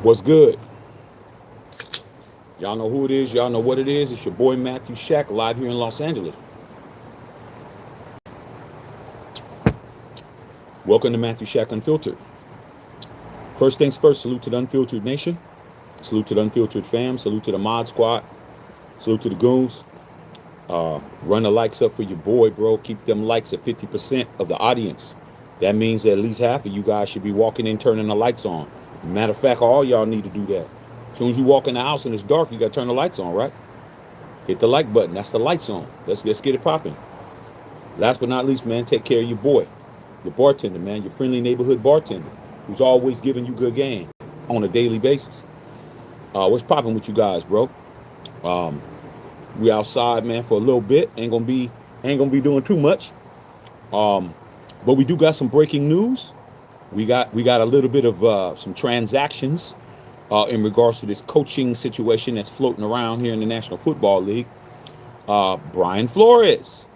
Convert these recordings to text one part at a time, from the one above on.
What's good? Y'all know who it is. Y'all know what it is. It's your boy Matthew Shack live here in Los Angeles. Welcome to Matthew Shack Unfiltered. First things first, salute to the Unfiltered Nation. Salute to the Unfiltered fam. Salute to the Mod Squad. Salute to the goons. Run the likes up for your boy, bro. Keep them likes at 50% of the audience. That means that at least half of you guys should be walking in turning the lights on. Matter of fact, all y'all need to do that. As soon as you walk in the house and it's dark, you got to turn the lights on, right? Hit the like button. That's the lights on. Let's get it popping. Last but not least, man, take care of your boy, your bartender, man, your friendly neighborhood bartender, who's always giving you good game on a daily basis. What's popping with you guys, bro? We outside, man, for a little bit. Ain't gonna be doing too much. But we do got some breaking news. We got a little bit of some transactions in regards to this coaching situation that's floating around here in the National Football League. Brian Flores,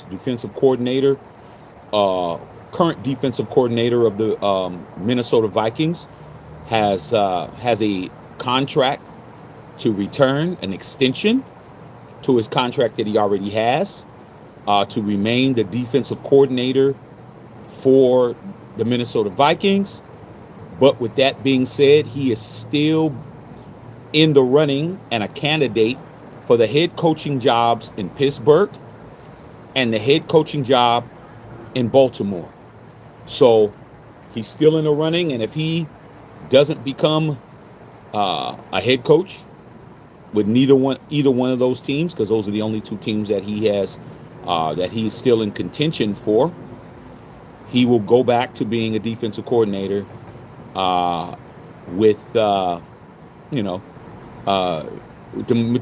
defensive coordinator, current defensive coordinator of the Minnesota Vikings, has a contract to return an extension to his contract that he already has to remain the defensive coordinator for the Minnesota Vikings. But with that being said, he is still in the running and a candidate for the head coaching jobs in Pittsburgh and the head coaching job in Baltimore. So he's still in the running, and if he doesn't become a head coach with either one of those teams, because those are the only two teams that he has that he's still in contention for, he will go back to being a defensive coordinator with the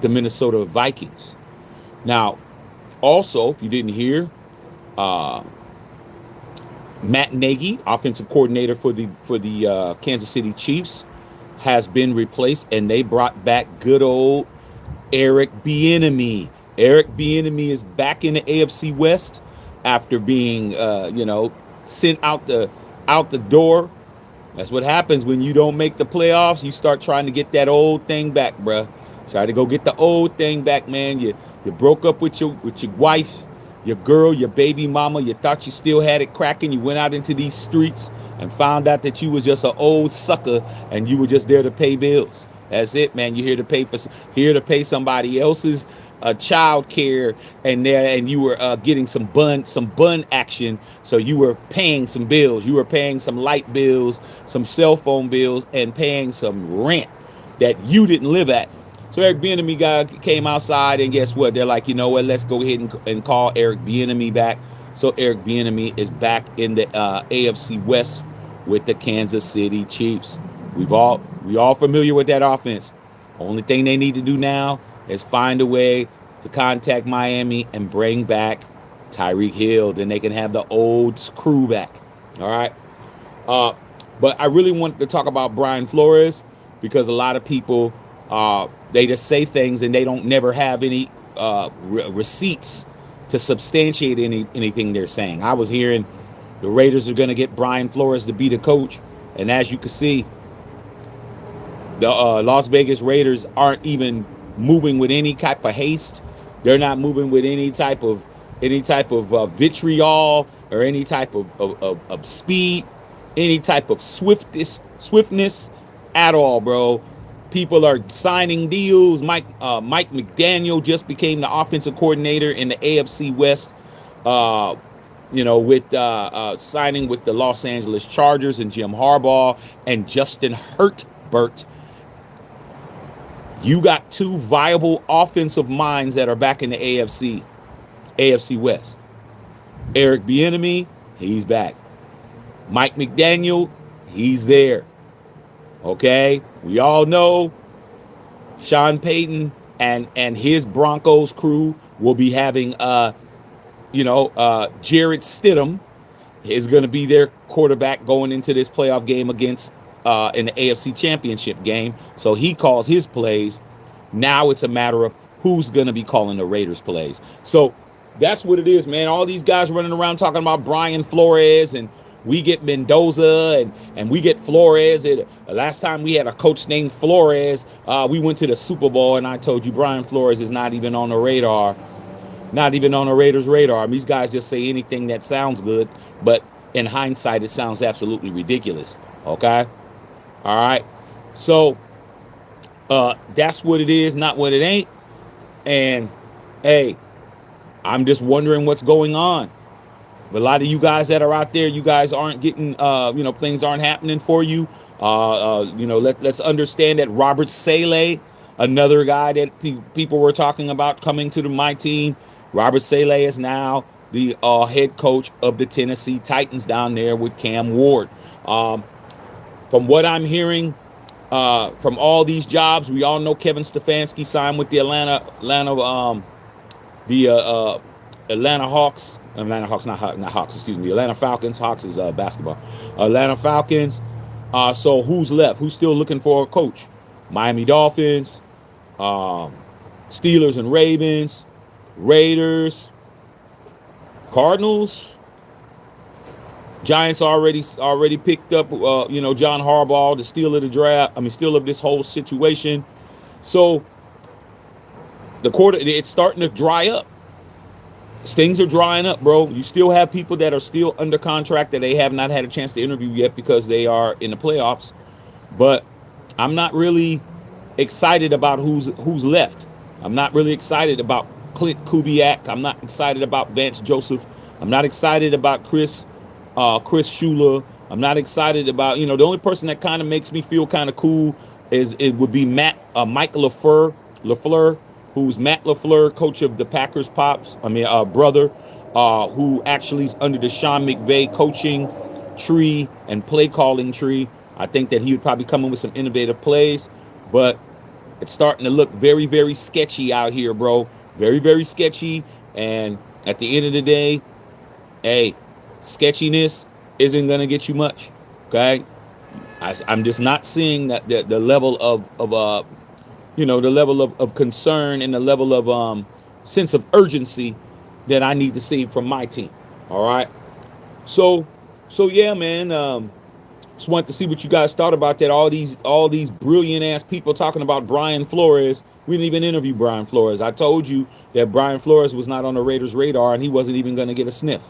Minnesota Vikings. Now, also, if you didn't hear, Matt Nagy, offensive coordinator for the Kansas City Chiefs, has been replaced, and they brought back good old Eric Bieniemy. Eric Bieniemy is back in the AFC West after being sent out the door. That's what happens when you don't make the playoffs. You start trying to get that old thing back, bruh. Try to go get the old thing back, man. You broke up with your wife, your girl, your baby mama. You thought you still had it cracking. You went out into these streets and found out that you was just an old sucker and you were just there to pay bills. That's it, man. You're here to pay somebody else's child care, and you were getting some bun action. So you were paying some bills. You were paying some light bills, some cell phone bills, and paying some rent that you didn't live at. So Eric Bieniemy guy came outside, and guess what? They're like, you know what? Let's go ahead and call Eric Bieniemy back. So Eric Bieniemy is back in the AFC West with the Kansas City Chiefs. We all familiar with that offense. Only thing they need to do now is find a way to contact Miami and bring back Tyreek Hill. Then they can have the old crew back. All right. But I really wanted to talk about Brian Flores because a lot of people, they just say things and they don't never have any receipts to substantiate anything they're saying. I was hearing the Raiders are going to get Brian Flores to be the coach. And as you can see, the Las Vegas Raiders aren't even moving with any type of haste. They're not moving with any type of vitriol or any type of speed, any type of swiftness at all, bro. People are signing deals. Mike McDaniel just became the offensive coordinator in the AFC West. With signing with the Los Angeles Chargers and Jim Harbaugh and Justin Herbert. You got two viable offensive minds that are back in the AFC West. Eric Bieniemy, he's back. Mike McDaniel, he's there. Okay? We all know Sean Payton and his Broncos crew will be having Jarrett Stidham is going to be their quarterback going into this playoff game against in the AFC Championship game. So he calls his plays. Now it's a matter of who's going to be calling the Raiders plays. So that's what it is, man. All these guys running around talking about Brian Flores and we get Mendoza and we get Flores. Last time we had a coach named Flores, we went to the Super Bowl, and I told you Brian Flores is not even on the radar, not even on the Raiders' radar. I mean, these guys just say anything that sounds good, but in hindsight, it sounds absolutely ridiculous. Okay, all right. So that's what it is, not what it ain't. And hey, I'm just wondering what's going on. But a lot of you guys that are out there, you guys aren't getting, things aren't happening for you. Let's understand that Robert Saleh, another guy that people were talking about coming to my team. Robert Saleh is now the head coach of the Tennessee Titans down there with Cam Ward. Um, from what I'm hearing, from all these jobs, we all know Kevin Stefanski signed with the the Atlanta Hawks. Atlanta Hawks, not Hawks, excuse me. Atlanta Falcons. Hawks is basketball. Atlanta Falcons. So who's left? Who's still looking for a coach? Miami Dolphins, Steelers and Ravens, Raiders, Cardinals. Giants already picked up, John Harbaugh, the steal of the draft. I mean, steal of this whole situation. So it's starting to dry up. Things are drying up, bro. You still have people that are still under contract that they have not had a chance to interview yet because they are in the playoffs. But I'm not really excited about who's left. I'm not really excited about Clint Kubiak. I'm not excited about Vance Joseph. I'm not excited about Chris Shula. I'm not excited about, the only person that kind of makes me feel kind of cool would be Mike LaFleur, who's Matt LaFleur, coach of the Packers brother, who actually is under the Sean McVay coaching tree and play calling tree. I think that he would probably come in with some innovative plays, but it's starting to look very, very sketchy out here, bro. Very, very sketchy. And at the end of the day, hey, sketchiness isn't going to get you much, okay? I'm just not seeing that the level of the level of concern and the level of sense of urgency that I need to see from my team. All right. So yeah, man. Just wanted to see what you guys thought about that. All these brilliant ass people talking about Brian Flores. We didn't even interview Brian Flores. I told you that Brian Flores was not on the Raiders' radar, and he wasn't even going to get a sniff.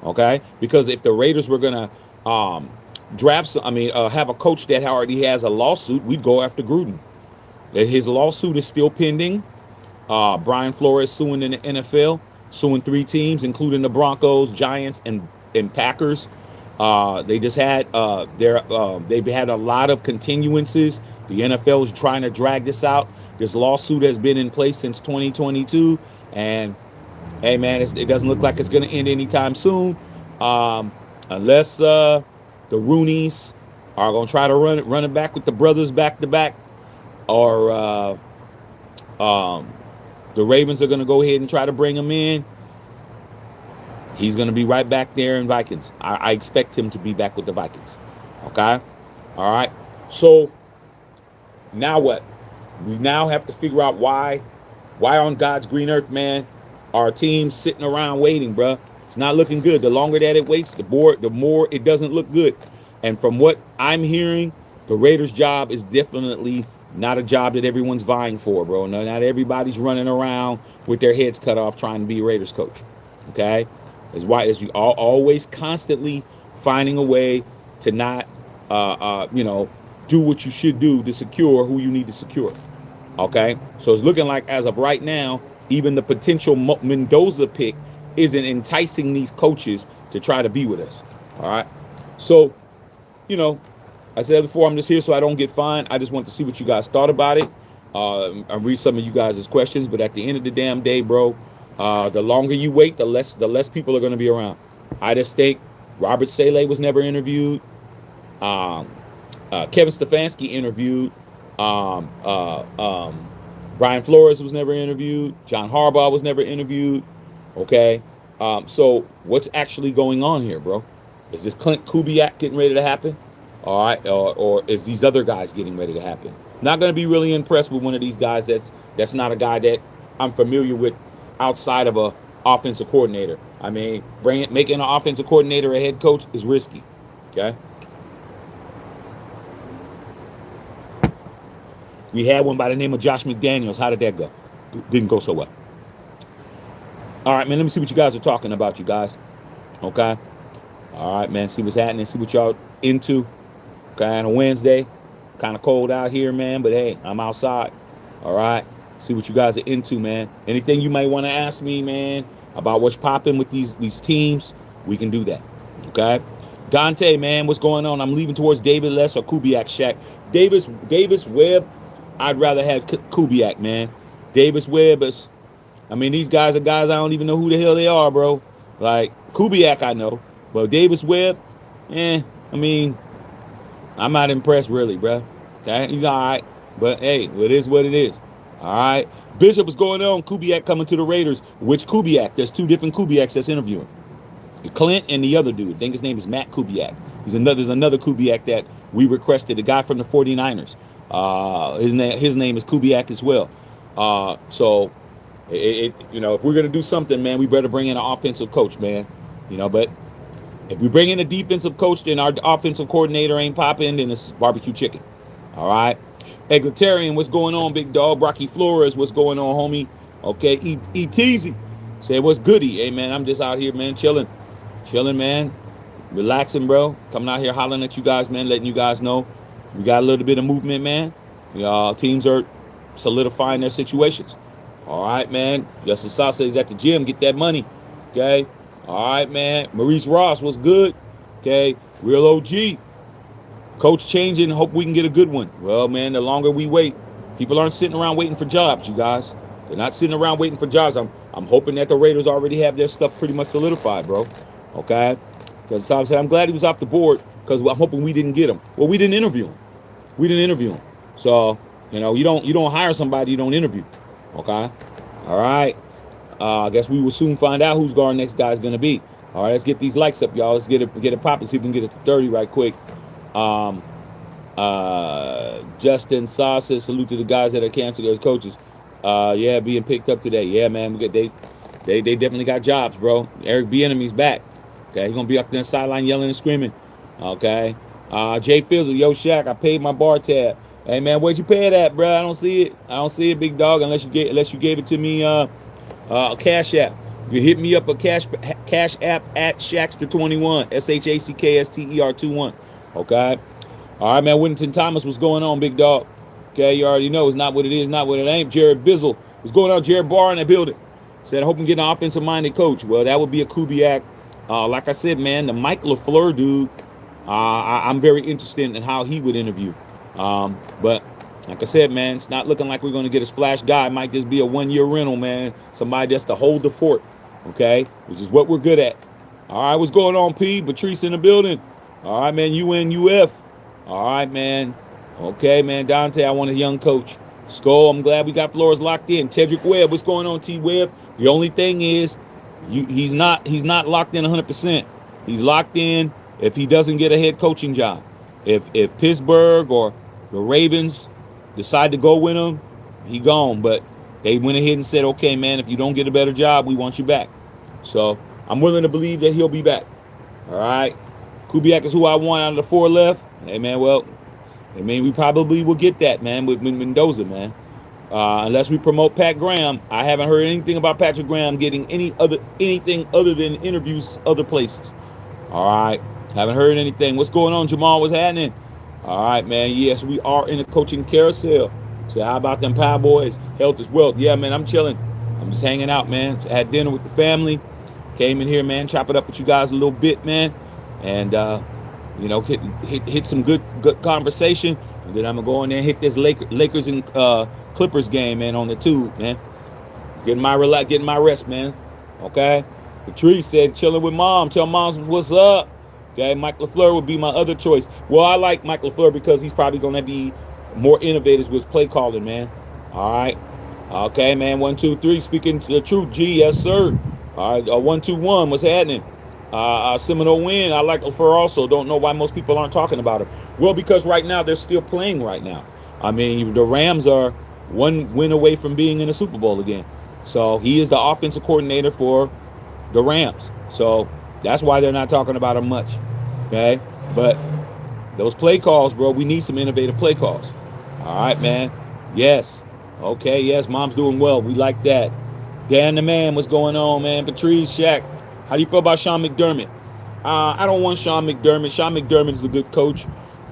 Okay, because if the Raiders were going to have a coach that already has a lawsuit, we'd go after Gruden. His lawsuit is still pending. Brian Flores suing in the NFL, suing 3 teams, including the Broncos, Giants, and Packers. They just had they've had a lot of continuances. The NFL is trying to drag this out. This lawsuit has been in place since 2022, and hey, man, it doesn't look like it's going to end anytime soon, unless the Rooneys are going to try to run it back with the brothers back to back, or the Ravens are going to go ahead and try to bring him in. He's going to be right back there in Vikings. I expect him to be back with the Vikings. Okay? All right. So now what? We now have to figure out why on God's green earth, man, our team's sitting around waiting, bro. It's not looking good. The longer that it waits, the more it doesn't look good. And from what I'm hearing, the Raiders' job is definitely not a job that everyone's vying for, bro. No, not everybody's running around with their heads cut off trying to be a Raiders coach. Okay? Is why is you always constantly finding a way to not, do what you should do to secure who you need to secure. Okay? So it's looking like as of right now, even the potential Mendoza pick isn't enticing these coaches to try to be with us. All right? So, I said before, I'm just here so I don't get fined. I just want to see what you guys thought about it. I read some of you guys' questions, but at the end of the damn day, bro, the longer you wait, the less people are going to be around. I just think Robert Saleh was never interviewed. Kevin Stefanski interviewed. Brian Flores was never interviewed. John Harbaugh was never interviewed. Okay. So what's actually going on here, bro? Is this Clint Kubiak getting ready to happen? All right. Or is these other guys getting ready to happen? Not going to be really impressed with one of these guys that's not a guy that I'm familiar with outside of a offensive coordinator. I mean, making an offensive coordinator a head coach is risky. Okay. We had one by the name of Josh McDaniels. How did that go? Didn't go so well. All right, man. Let me see what you guys are talking about, you guys. Okay. All right, man. See what's happening. See what y'all into. Okay, on a Wednesday. Kind of cold out here, man. But hey, I'm outside. All right. See what you guys are into, man. Anything you might want to ask me, man, about what's popping with these teams, we can do that. Okay. Dante, man, what's going on? I'm leaving towards David Less or Kubiak Shack. Davis Webb. I'd rather have Kubiak, man. Davis Webb is. I mean, these guys are guys I don't even know who the hell they are, bro. Like Kubiak, I know, but Davis Webb, I mean, I'm not impressed really, bro. Okay, he's all right, but hey, it is what it is. All right, Bishop, what's going on? Kubiak coming to the Raiders. Which Kubiak? There's two different Kubiaks that's interviewing. Clint and the other dude. I think his name is Matt Kubiak. There's another Kubiak that we requested, a guy from the 49ers. His name is Kubiak as well. So if we're gonna do something, man, we better bring in an offensive coach, man. But if we bring in a defensive coach, then our offensive coordinator ain't popping, then it's barbecue chicken. All right. Egalitarian, what's going on, big dog? Brocky Flores, what's going on, homie? Okay, E-Teasy. Say what's goody. Hey man, I'm just out here, man, chilling, man. Relaxing, bro. Coming out here hollering at you guys, man, letting you guys know we got a little bit of movement, man. Teams are solidifying their situations. All right, man. Justin Sasa is at the gym. Get that money. Okay. All right, man. Maurice Ross was good. Okay. Real OG. Coach changing. Hope we can get a good one. Well, man, the longer we wait, people aren't sitting around waiting for jobs, you guys. They're not sitting around waiting for jobs. I'm hoping that the Raiders already have their stuff pretty much solidified, bro. Okay. Because Sasa said, I'm glad he was off the board because I'm hoping we didn't get him. Well, we didn't interview him. So, you don't hire somebody you don't interview. Okay. All right. I guess we will soon find out who's our next guy is going to be. All right. Let's get these likes up, y'all. Let's get it popping. See if we can get it to 30 right quick. Justin Sasa, salute to the guys that are canceled as coaches. Being picked up today. Yeah, man. They definitely got jobs, bro. Eric Bieniemy's back. Okay. He's going to be up there on the sideline yelling and screaming. Okay. Jay Fizzle, yo, Shaq, I paid my bar tab. Hey man, where'd you pay it at, bro? I don't see it, big dog, unless you gave it to me Cash App. You hit me up a Cash App at Shackster21, SHACKSTER21. Okay. All right, man. Whittington Thomas, what's going on, big dog? Okay, you already know it's not what it is, not what it ain't. Jared Bizzle, what's going on? Jared Barr in the building. Said I hope I'm getting an offensive-minded coach. Well, that would be a Kubiak. Like I said, man, the Mike LaFleur dude. I'm very interested in how he would interview. But like I said, man, it's not looking like we're going to get a splash guy. It might just be a one-year rental, man. Somebody just to hold the fort, okay, which is what we're good at. All right, what's going on, P? Patrice in the building. All right, man, UNUF. All right, man. Okay, man, Dante, I want a young coach. Skull, I'm glad we got Flores locked in. Tedrick Webb, what's going on, T-Webb? The only thing is he's not locked in 100%. He's locked in if he doesn't get a head coaching job. If Pittsburgh or the Ravens decide to go with him, he gone. But they went ahead and said, okay, man, if you don't get a better job, we want you back. So I'm willing to believe that he'll be back. All right. Kubiak is who I want out of the four left. Hey, man, we probably will get that, man, with Mendoza, man. Unless we promote Pat Graham. I haven't heard anything about Patrick Graham getting anything other than interviews other places. All right. Haven't heard anything. What's going on, Jamal? What's happening? All right, man. Yes, we are in a coaching carousel. So how about them Pie Boys? Health is wealth. Yeah, man, I'm chilling. I'm just hanging out, man. Had dinner with the family. Came in here, man. Chop it up with you guys a little bit, man. And, hit some good conversation. And then I'm going to go in there and hit this Lakers and Clippers game, man, on the tube, man. Getting my rest, man. Okay? Patrice said, chilling with mom. Tell mom what's up. Okay, Mike LaFleur would be my other choice. Well, I like Mike LaFleur because he's probably going to be more innovative with play calling, man. All right. Okay, man. 1, 2, 3. Speaking the truth. G, yes, sir. All right. 1, 2, 1. What's happening? Seminole win. I like LaFleur also. Don't know why most people aren't talking about him. Well, because right now they're still playing right now. I mean, the Rams are one win away from being in the Super Bowl again. So he is the offensive coordinator for the Rams. So that's why they're not talking about him much. Okay. But those play calls, bro, we need some innovative play calls. All right, man. Yes. Okay, yes, mom's doing well. We like that. Dan the man, what's going on, man? Patrice, Shaq, how do you feel about Sean McDermott? I don't want Sean McDermott. Sean McDermott is a good coach,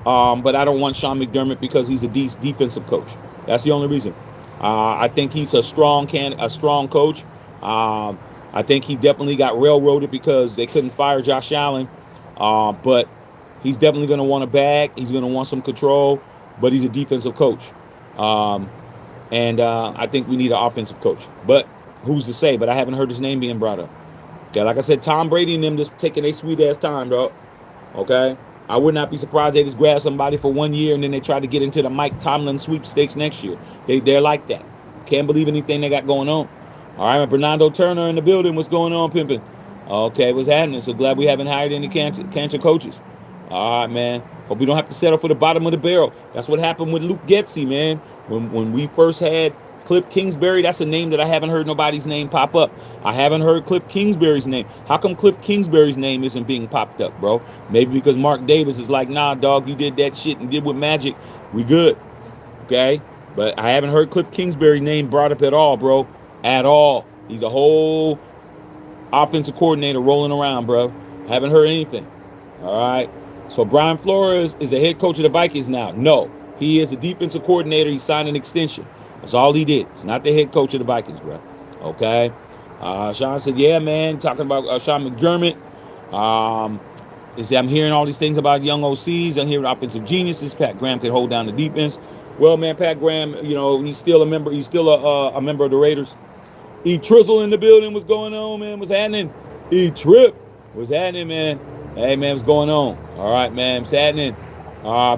but I don't want Sean McDermott because he's a defensive coach. That's the only reason. I think he's a strong coach. I think he definitely got railroaded because they couldn't fire Josh Allen. But he's definitely going to want a bag. He's going to want some control. But he's a defensive coach, and I think we need an offensive coach. But who's to say? But I haven't heard his name being brought up. Okay, like I said, Tom Brady and them just taking a sweet ass time, bro. Okay, I would not be surprised they just grab somebody for 1 year and then they try to get into the Mike Tomlin sweepstakes next year. They're like that. Can't believe anything they got going on. All right, Bernardo Turner in the building. What's going on, pimping? Okay, what's happening? So glad we haven't hired any cancer coaches. All right, man. Hope we don't have to settle for the bottom of the barrel. That's what happened with Luke Getsy, man. When we first had Cliff Kingsbury, that's a name that I haven't heard nobody's name pop up. I haven't heard Cliff Kingsbury's name. How come Cliff Kingsbury's name isn't being popped up, bro? Maybe because Mark Davis is like, nah, dog, you did that shit and did with Magic. We good. Okay? But I haven't heard Cliff Kingsbury's name brought up at all, bro. At all. He's a whole offensive coordinator rolling around, bro. Haven't heard anything. All right? So Brian Flores is the head coach of the Vikings now. No, he is a defensive coordinator. He signed an extension. That's all he did. He's not the head coach of the Vikings, bro. Okay. Sean said, yeah, man. Talking about Sean McDermott. I'm hearing all these things about young OCs. I'm hearing offensive geniuses. Pat Graham can hold down the defense. Well, man, Pat Graham, he's still a member. He's still a member of the Raiders. E Trizzle in the building. What's going on, man? What's happening? E Trip. What's happening, man? Hey, man, what's going on? All right, man, what's happening?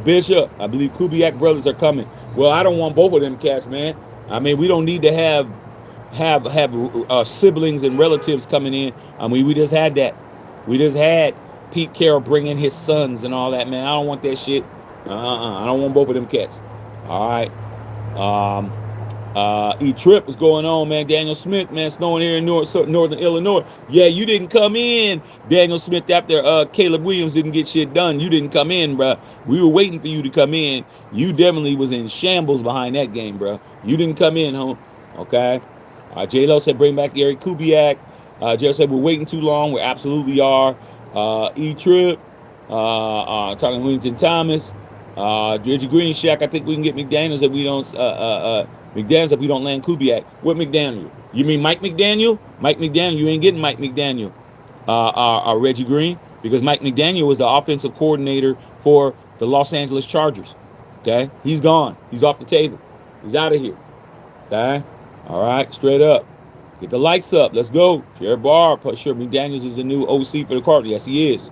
Bishop, I believe Kubiak brothers are coming. Well, I don't want both of them cats, man. I mean, we don't need to have siblings and relatives coming in. I mean, we just had that. We just had Pete Carroll bring in his sons and all that, man. I don't want that shit. I don't want both of them cats. All right. E-Trip is going on, man. Daniel Smith, man, snowing here in Northern Illinois. Yeah, you didn't come in, Daniel Smith, after Caleb Williams didn't get shit done. You didn't come in, bro. We were waiting for you to come in. You definitely was in shambles behind that game, bro. You didn't come in, home. Okay? J-Lo said bring back Eric Kubiak. Jared said we're waiting too long. We absolutely are. E-Trip. Talking Williamson Thomas. Reggie Green, Shaq, I think we can get McDaniels if we don't land Kubiak. What McDaniel? You mean Mike McDaniel? Mike McDaniel, you ain't getting Mike McDaniel. Reggie Green, because Mike McDaniel was the offensive coordinator for the Los Angeles Chargers. Okay? He's gone. He's off the table. He's out of here. Okay? All right, straight up. Get the lights up. Let's go. Jared Barr, sure McDaniels is the new OC for the Cardinals. Yes, he is.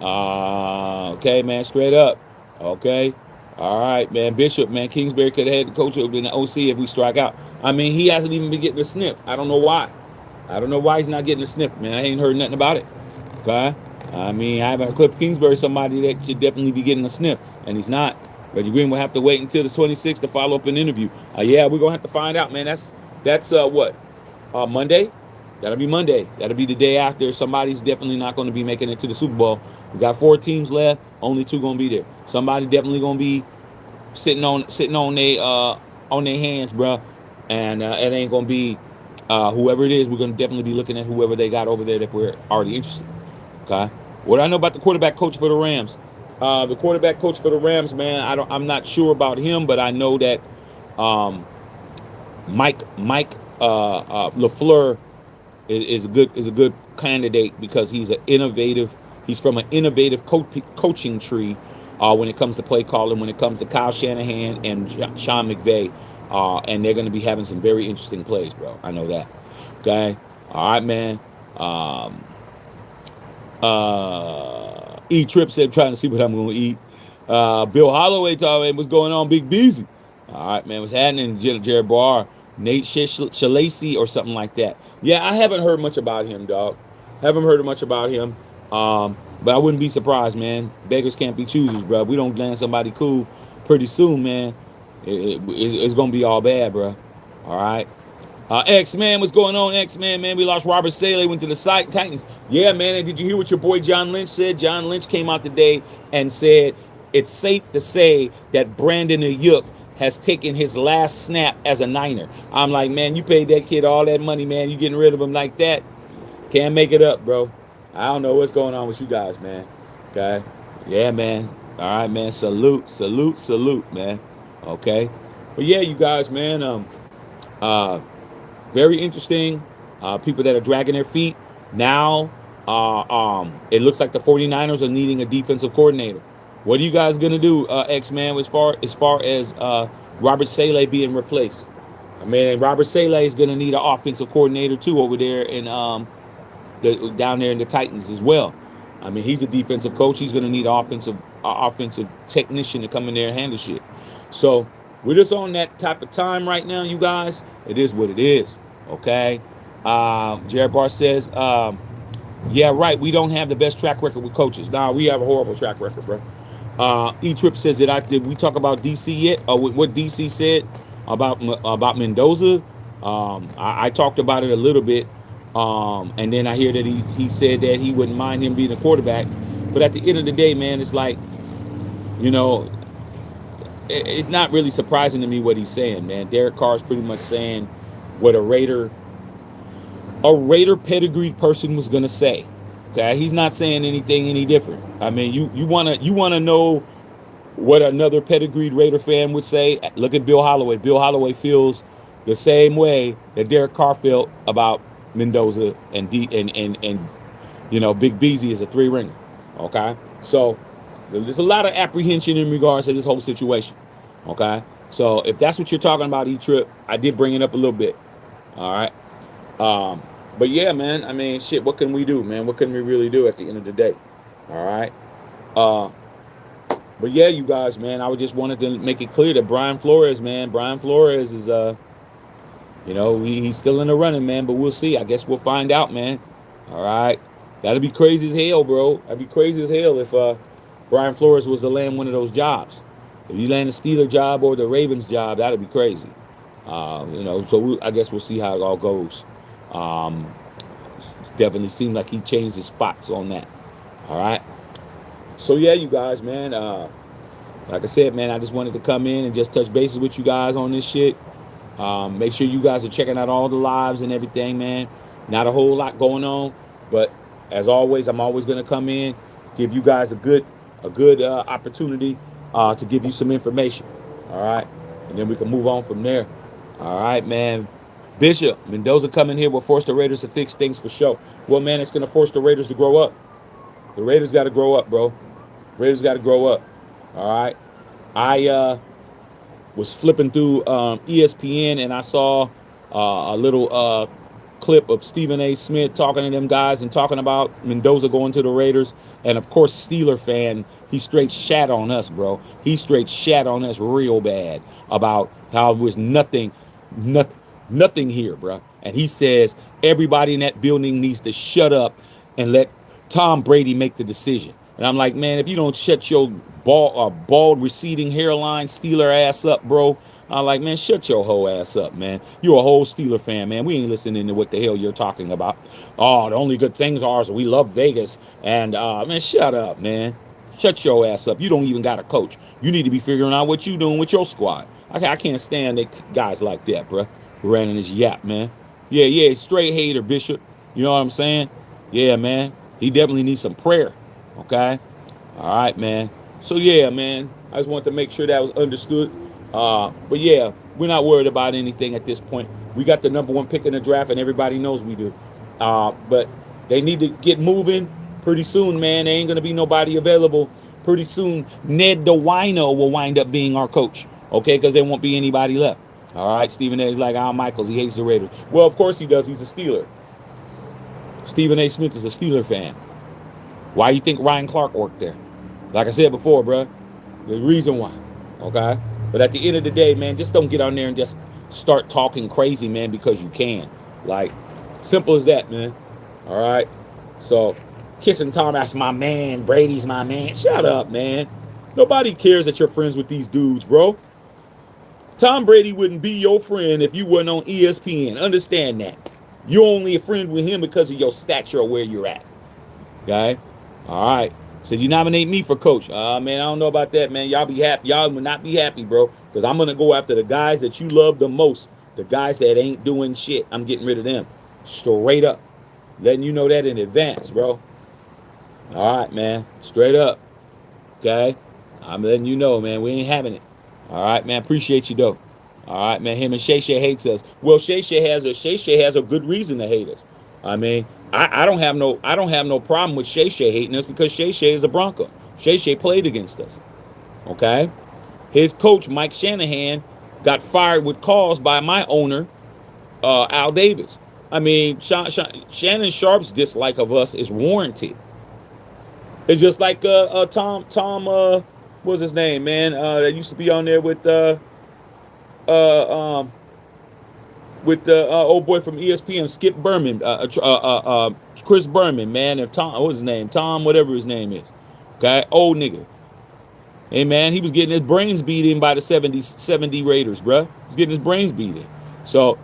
Okay, man, straight up. Okay. All right, man. Bishop, man. Kingsbury could have had the coach of the OC if we strike out. I mean, he hasn't even been getting a sniff. I don't know why. I don't know why he's not getting a sniff, man. I ain't heard nothing about it. Okay. I mean, I haven't heard Cliff Kingsbury, somebody that should definitely be getting a sniff, and he's not. Reggie Green will have to wait until the 26th to follow up an interview. Yeah, we're gonna have to find out, man. That's what? Monday? That'll be Monday. That'll be the day after. Somebody's definitely not going to be making it to the Super Bowl. We got 4 teams left. Only 2 going to be there. Somebody definitely going to be sitting on their hands, bro. And it ain't going to be whoever it is. We're going to definitely be looking at whoever they got over there that we're already interested. Okay. What do I know about the quarterback coach for the Rams? The quarterback coach for the Rams, man. I'm not sure about him, but I know that Mike LaFleur is a good candidate because he's from an innovative coaching tree when it comes to play calling, when it comes to Kyle Shanahan and Sean McVay, and they're going to be having some very interesting plays, bro. I know that. Okay, all right, man. E-Trip said trying to see what I'm going to eat. Bill Holloway talking, what's going on, Big Beezy? All right, man, what's happening? Jared Barr, Nate Shalacy or something like that. Yeah, I haven't heard much about him, dog. Haven't heard much about him. But I wouldn't be surprised, man. Beggars can't be choosers, bro. We don't land somebody cool pretty soon, man. It's going to be all bad, bro. All right. X-Man, what's going on, X-Man, man? We lost Robert Saleh, went to the site, Titans. Yeah, man, and did you hear what your boy John Lynch said? John Lynch came out today and said it's safe to say that Brandon Ayuk has taken his last snap as a Niner. I'm like, man, you paid that kid all that money, man. You getting rid of him like that? Can't make it up, bro. I don't know what's going on with you guys, man. Okay? Yeah, man. All right, man. Salute, salute, salute, man. Okay? But yeah, you guys, man, uh, very interesting. People that are dragging their feet. Now, it looks like the 49ers are needing a defensive coordinator. What are you guys gonna do, X-Man, as Robert Saleh being replaced? I mean, Robert Saleh is gonna need an offensive coordinator too over there in down there in the Titans as well. I mean, he's a defensive coach. He's gonna need an offensive technician to come in there and handle shit. So we're just on that type of time right now, you guys. It is what it is. Okay. Jared Barr says, yeah, right. We don't have the best track record with coaches. Nah, we have a horrible track record, bro. E-Trip says did we talk about DC yet? Or what DC said about Mendoza? I talked about it a little bit. And then I hear that he said that he wouldn't mind him being a quarterback. But at the end of the day, man, it's like, you know, it's not really surprising to me what he's saying, man. Derek Carr's pretty much saying what a Raider pedigreed person was gonna say. Okay, he's not saying anything any different. I mean, you wanna know what another pedigreed Raider fan would say? Look at Bill Holloway. Bill Holloway feels the same way that Derek Carr felt about Mendoza and you know, Big Beasy is a 3-ringer. Okay, so there's a lot of apprehension in regards to this whole situation. Okay, so if that's what you're talking about, E-Trip, I did bring it up a little bit. All right. But yeah, man, I mean, shit, what can we do, man? What can we really do at the end of the day? All right. But yeah, you guys, man, I just wanted to make it clear that Brian Flores is, you know, he's still in the running, man, but we'll see. I guess we'll find out, man. All right. That'd be crazy as hell, bro. That'd be crazy as hell if Brian Flores was to land one of those jobs. If you land a Steeler job or the Ravens job, that'd be crazy. You know, so I guess we'll see how it all goes. Definitely seemed like he changed his spots on that. All right. So yeah, you guys, man. Like I said, man, I just wanted to come in and just touch bases with you guys on this shit. Make sure you guys are checking out all the lives and everything, man. Not a whole lot going on, but as always, I'm always gonna come in, give you guys a good opportunity to give you some information. All right, and then we can move on from there. All right, man. Bishop, Mendoza coming here will force the Raiders to fix things for sure. Well, man, it's going to force the Raiders to grow up. The Raiders got to grow up, bro. Raiders got to grow up. All right. I was flipping through ESPN and I saw a little clip of Stephen A. Smith talking to them guys and talking about Mendoza going to the Raiders. And, of course, Steeler fan, he straight shat on us, bro. He straight shat on us real bad about how it was nothing here, bro. And he says everybody in that building needs to shut up and let Tom Brady make the decision. And I'm like, man, if you don't shut your bald receding hairline Steeler ass up, bro, I'm like, man, shut your whole ass up, man. You're a whole Steeler fan, man. We ain't listening to what the hell you're talking about. Oh, the only good things are is we love Vegas. And, man, shut up, man. Shut your ass up. You don't even got a coach. You need to be figuring out what you doing with your squad. I can't stand guys like that, bro. Ran in his yap, man. Yeah, straight hater, Bishop. You know what I'm saying? Yeah, man. He definitely needs some prayer. Okay? All right, man. So, yeah, man. I just wanted to make sure that was understood. But, yeah, we're not worried about anything at this point. We got the #1 pick in the draft, and everybody knows we do. But they need to get moving pretty soon, man. There ain't going to be nobody available. Pretty soon, Ned the Wino will wind up being our coach. Okay? Because there won't be anybody left. All right, Stephen A. is like Al Michaels. He hates the Raiders. Well, of course he does. He's a Steeler. Stephen A. Smith is a Steeler fan. Why you think Ryan Clark worked there? Like I said before, bro, the reason why. Okay? But at the end of the day, man, just don't get on there and just start talking crazy, man, because you can. Like, simple as that, man. All right? So, kissing Tom, that's my man. Brady's my man. Shut up, man. Nobody cares that you're friends with these dudes, bro. Tom Brady wouldn't be your friend if you weren't on ESPN. Understand that. You're only a friend with him because of your stature or where you're at. Okay? All right. So you nominate me for coach. Man, I don't know about that, man. Y'all be happy. Y'all will not be happy, bro. Because I'm going to go after the guys that you love the most. The guys that ain't doing shit. I'm getting rid of them. Straight up. Letting you know that in advance, bro. All right, man. Straight up. Okay? I'm letting you know, man. We ain't having it. All right, man. Appreciate you, though. All right, man. Him and Shay Shay hates us. Well, Shay Shay has a good reason to hate us. I mean, I don't have no problem with Shay Shay hating us because Shay Shay is a Bronco. Shay Shay played against us. Okay? His coach, Mike Shanahan, got fired with cause by my owner, Al Davis. I mean, Shannon Sharp's dislike of us is warranted. It's just like Tom what's his name, man? That used to be on there with the old boy from ESPN, Skip Berman, Chris Berman, man. If Tom, what's his name? Tom, whatever his name is. Okay, old nigga. Hey, man, he was getting his brains beat in by the 70 Raiders, bro. He's getting his brains beat in. So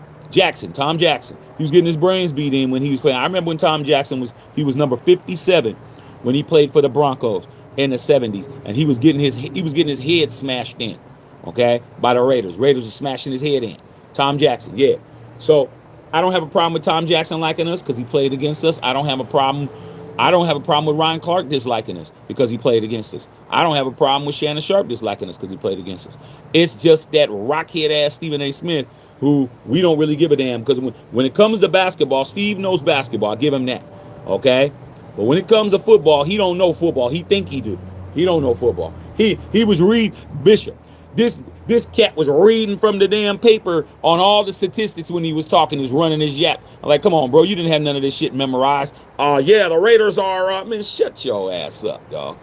Tom Jackson, he was getting his brains beat in when he was playing. I remember when Tom Jackson was number 57 when he played for the Broncos in the 70s, and he was getting his head smashed in, okay, by the Raiders. Raiders were smashing his head in. Tom Jackson, yeah. So I don't have a problem with Tom Jackson liking us because he played against us. I don't have a problem with Ryan Clark disliking us because he played against us. I don't have a problem with Shannon Sharp disliking us because he played against us. It's just that rockhead ass Stephen A. Smith who we don't really give a damn because when it comes to basketball, Steve knows basketball. I give him that, okay? But when it comes to football, he don't know football. He think he do. He don't know football. He was reading Bishop. This cat was reading from the damn paper on all the statistics when he was talking. He was running his yap. I'm like, come on, bro. You didn't have none of this shit memorized. Yeah, the Raiders are man, shut your ass up, dog.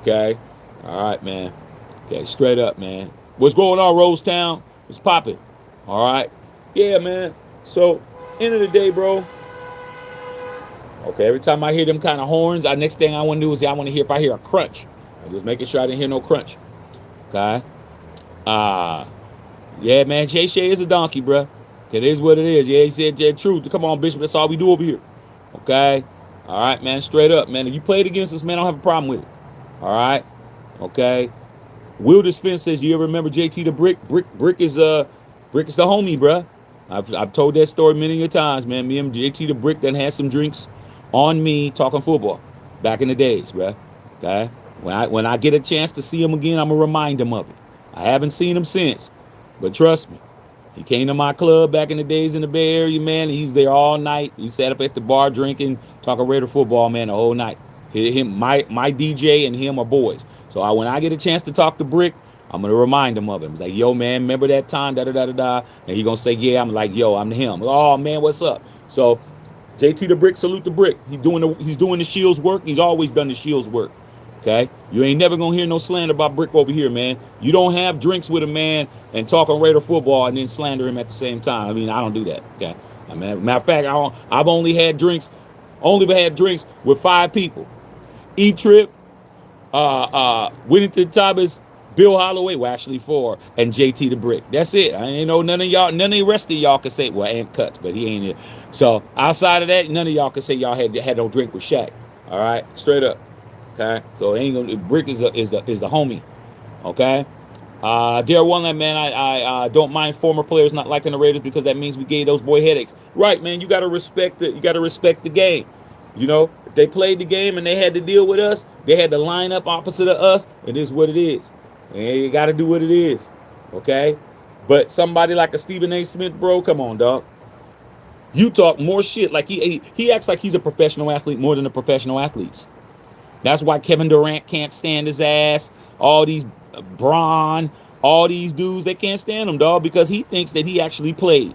Okay? All right, man. Okay, straight up, man. What's going on, Rosetown? What's popping? All right? Yeah, man. So, end of the day, bro. Okay, every time I hear them kind of horns, next thing I want to do is I want to hear if I hear a crunch. I'm just making sure I didn't hear no crunch. Okay? Yeah, man, Shay Shay is a donkey, bruh. It is what it is. Yeah, he said the truth. Come on, Bishop, that's all we do over here. Okay? All right, man, straight up, man. If you played against us, man, I don't have a problem with it. All right? Okay? Wilders Fence says, you ever remember JT the Brick? Brick is the homie, bruh. I've told that story many a times, man. Me and JT the Brick done had some drinks on me talking football back in the days, bruh. Okay? When I get a chance to see him again, I'm going to remind him of it. I haven't seen him since, but trust me, he came to my club back in the days in the Bay Area, man. And he's there all night. He sat up at the bar drinking, talking Raider football, man, the whole night. My DJ and him are boys. So when I get a chance to talk to Brick, I'm gonna remind him of him. It's like, yo, man, remember that time, da da da da da, and he gonna say, yeah. I'm like, yo, I'm him. Oh man, what's up? So JT the Brick, salute the Brick. He's doing the Shields work. He's always done the Shields work. Okay, you ain't never gonna hear no slander about Brick over here, man. You don't have drinks with a man and talk on Raider football and then slander him at the same time. I mean, I don't do that. Okay, matter of fact, I've only had drinks with 5 people: E-Trip, Whittington Thomas, Bill Holloway. Well, actually 4, and JT the Brick. That's it. I ain't know none of the rest of y'all can say. Well, and Cuts, but he ain't here. So outside of that, none of y'all can say y'all had no drink with Shaq. All right, straight up. Okay, so ain't gonna. Brick is the homie. Okay, dear one, man. I don't mind former players not liking the Raiders because that means we gave those boy headaches. Right, man. You gotta respect it. You gotta respect the game. You know, if they played the game and they had to deal with us, they had to line up opposite of us. It is what it is. And you gotta do what it is. Okay, but somebody like a Stephen A. Smith, bro, come on, dog. You talk more shit like he acts like he's a professional athlete more than the professional athletes. That's why Kevin Durant can't stand his ass. All these Braun, all these dudes, they can't stand him, dog, because he thinks that he actually played.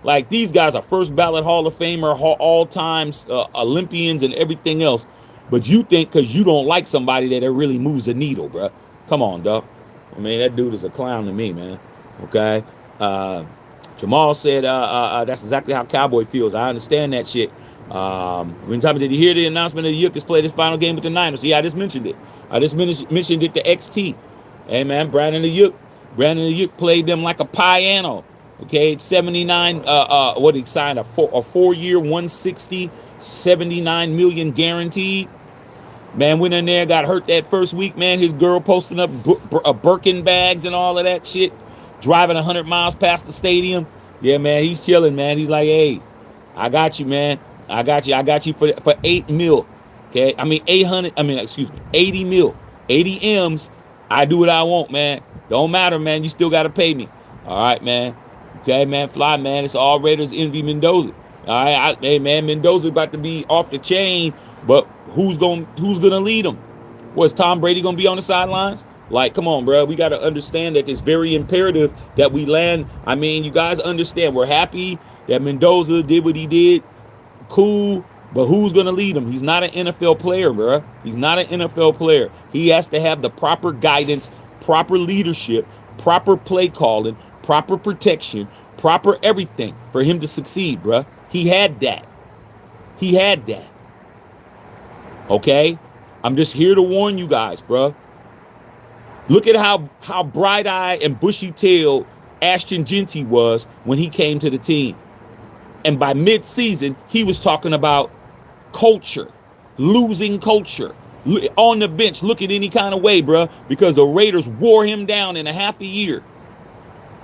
Like, these guys are first ballot Hall of Famer, all times Olympians and everything else. But you think because you don't like somebody that it really moves the needle, bro. Come on, dog. I mean, that dude is a clown to me, man. Okay? Jamal said that's exactly how Cowboy feels. I understand that shit. When time did you hear the announcement of the Yook has played his final game with the Niners? Yeah, I just mentioned it. I just mentioned it to XT. Hey, man, Brandon the Yook Brandon Ayuk played them like a piano. Okay, 79. What he signed a 4 year, 160, 79 million guaranteed. Man, went in there, got hurt that first week. Man, his girl posting up Birkin bags and all of that shit, driving 100 miles past the stadium. Yeah, man, he's chilling, man. He's like, hey, I got you, man. I got you. I got you for 8 mil. Okay, I mean 800. I mean, excuse me, 80 mil, 80 m's. I do what I want, man. Don't matter, man. You still gotta pay me. All right, man. Okay, man. Fly, man. It's all Raiders envy Mendoza. All right, hey, man. Mendoza about to be off the chain, but who's gonna lead him? Was Tom Brady gonna be on the sidelines? Like, come on, bro. We got to understand that it's very imperative that we land. I mean, you guys understand. We're happy that Mendoza did what he did. Cool. But who's going to lead him? He's not an NFL player, bro. He's not an NFL player. He has to have the proper guidance, proper leadership, proper play calling, proper protection, proper everything for him to succeed, bro. He had that. He had that. Okay? I'm just here to warn you guys, bro. Look at how bright-eyed and bushy-tailed Ashton Genty was when he came to the team. And by mid-season, he was talking about culture, losing culture, on the bench, looking any kind of way, bro, because the Raiders wore him down in a half a year.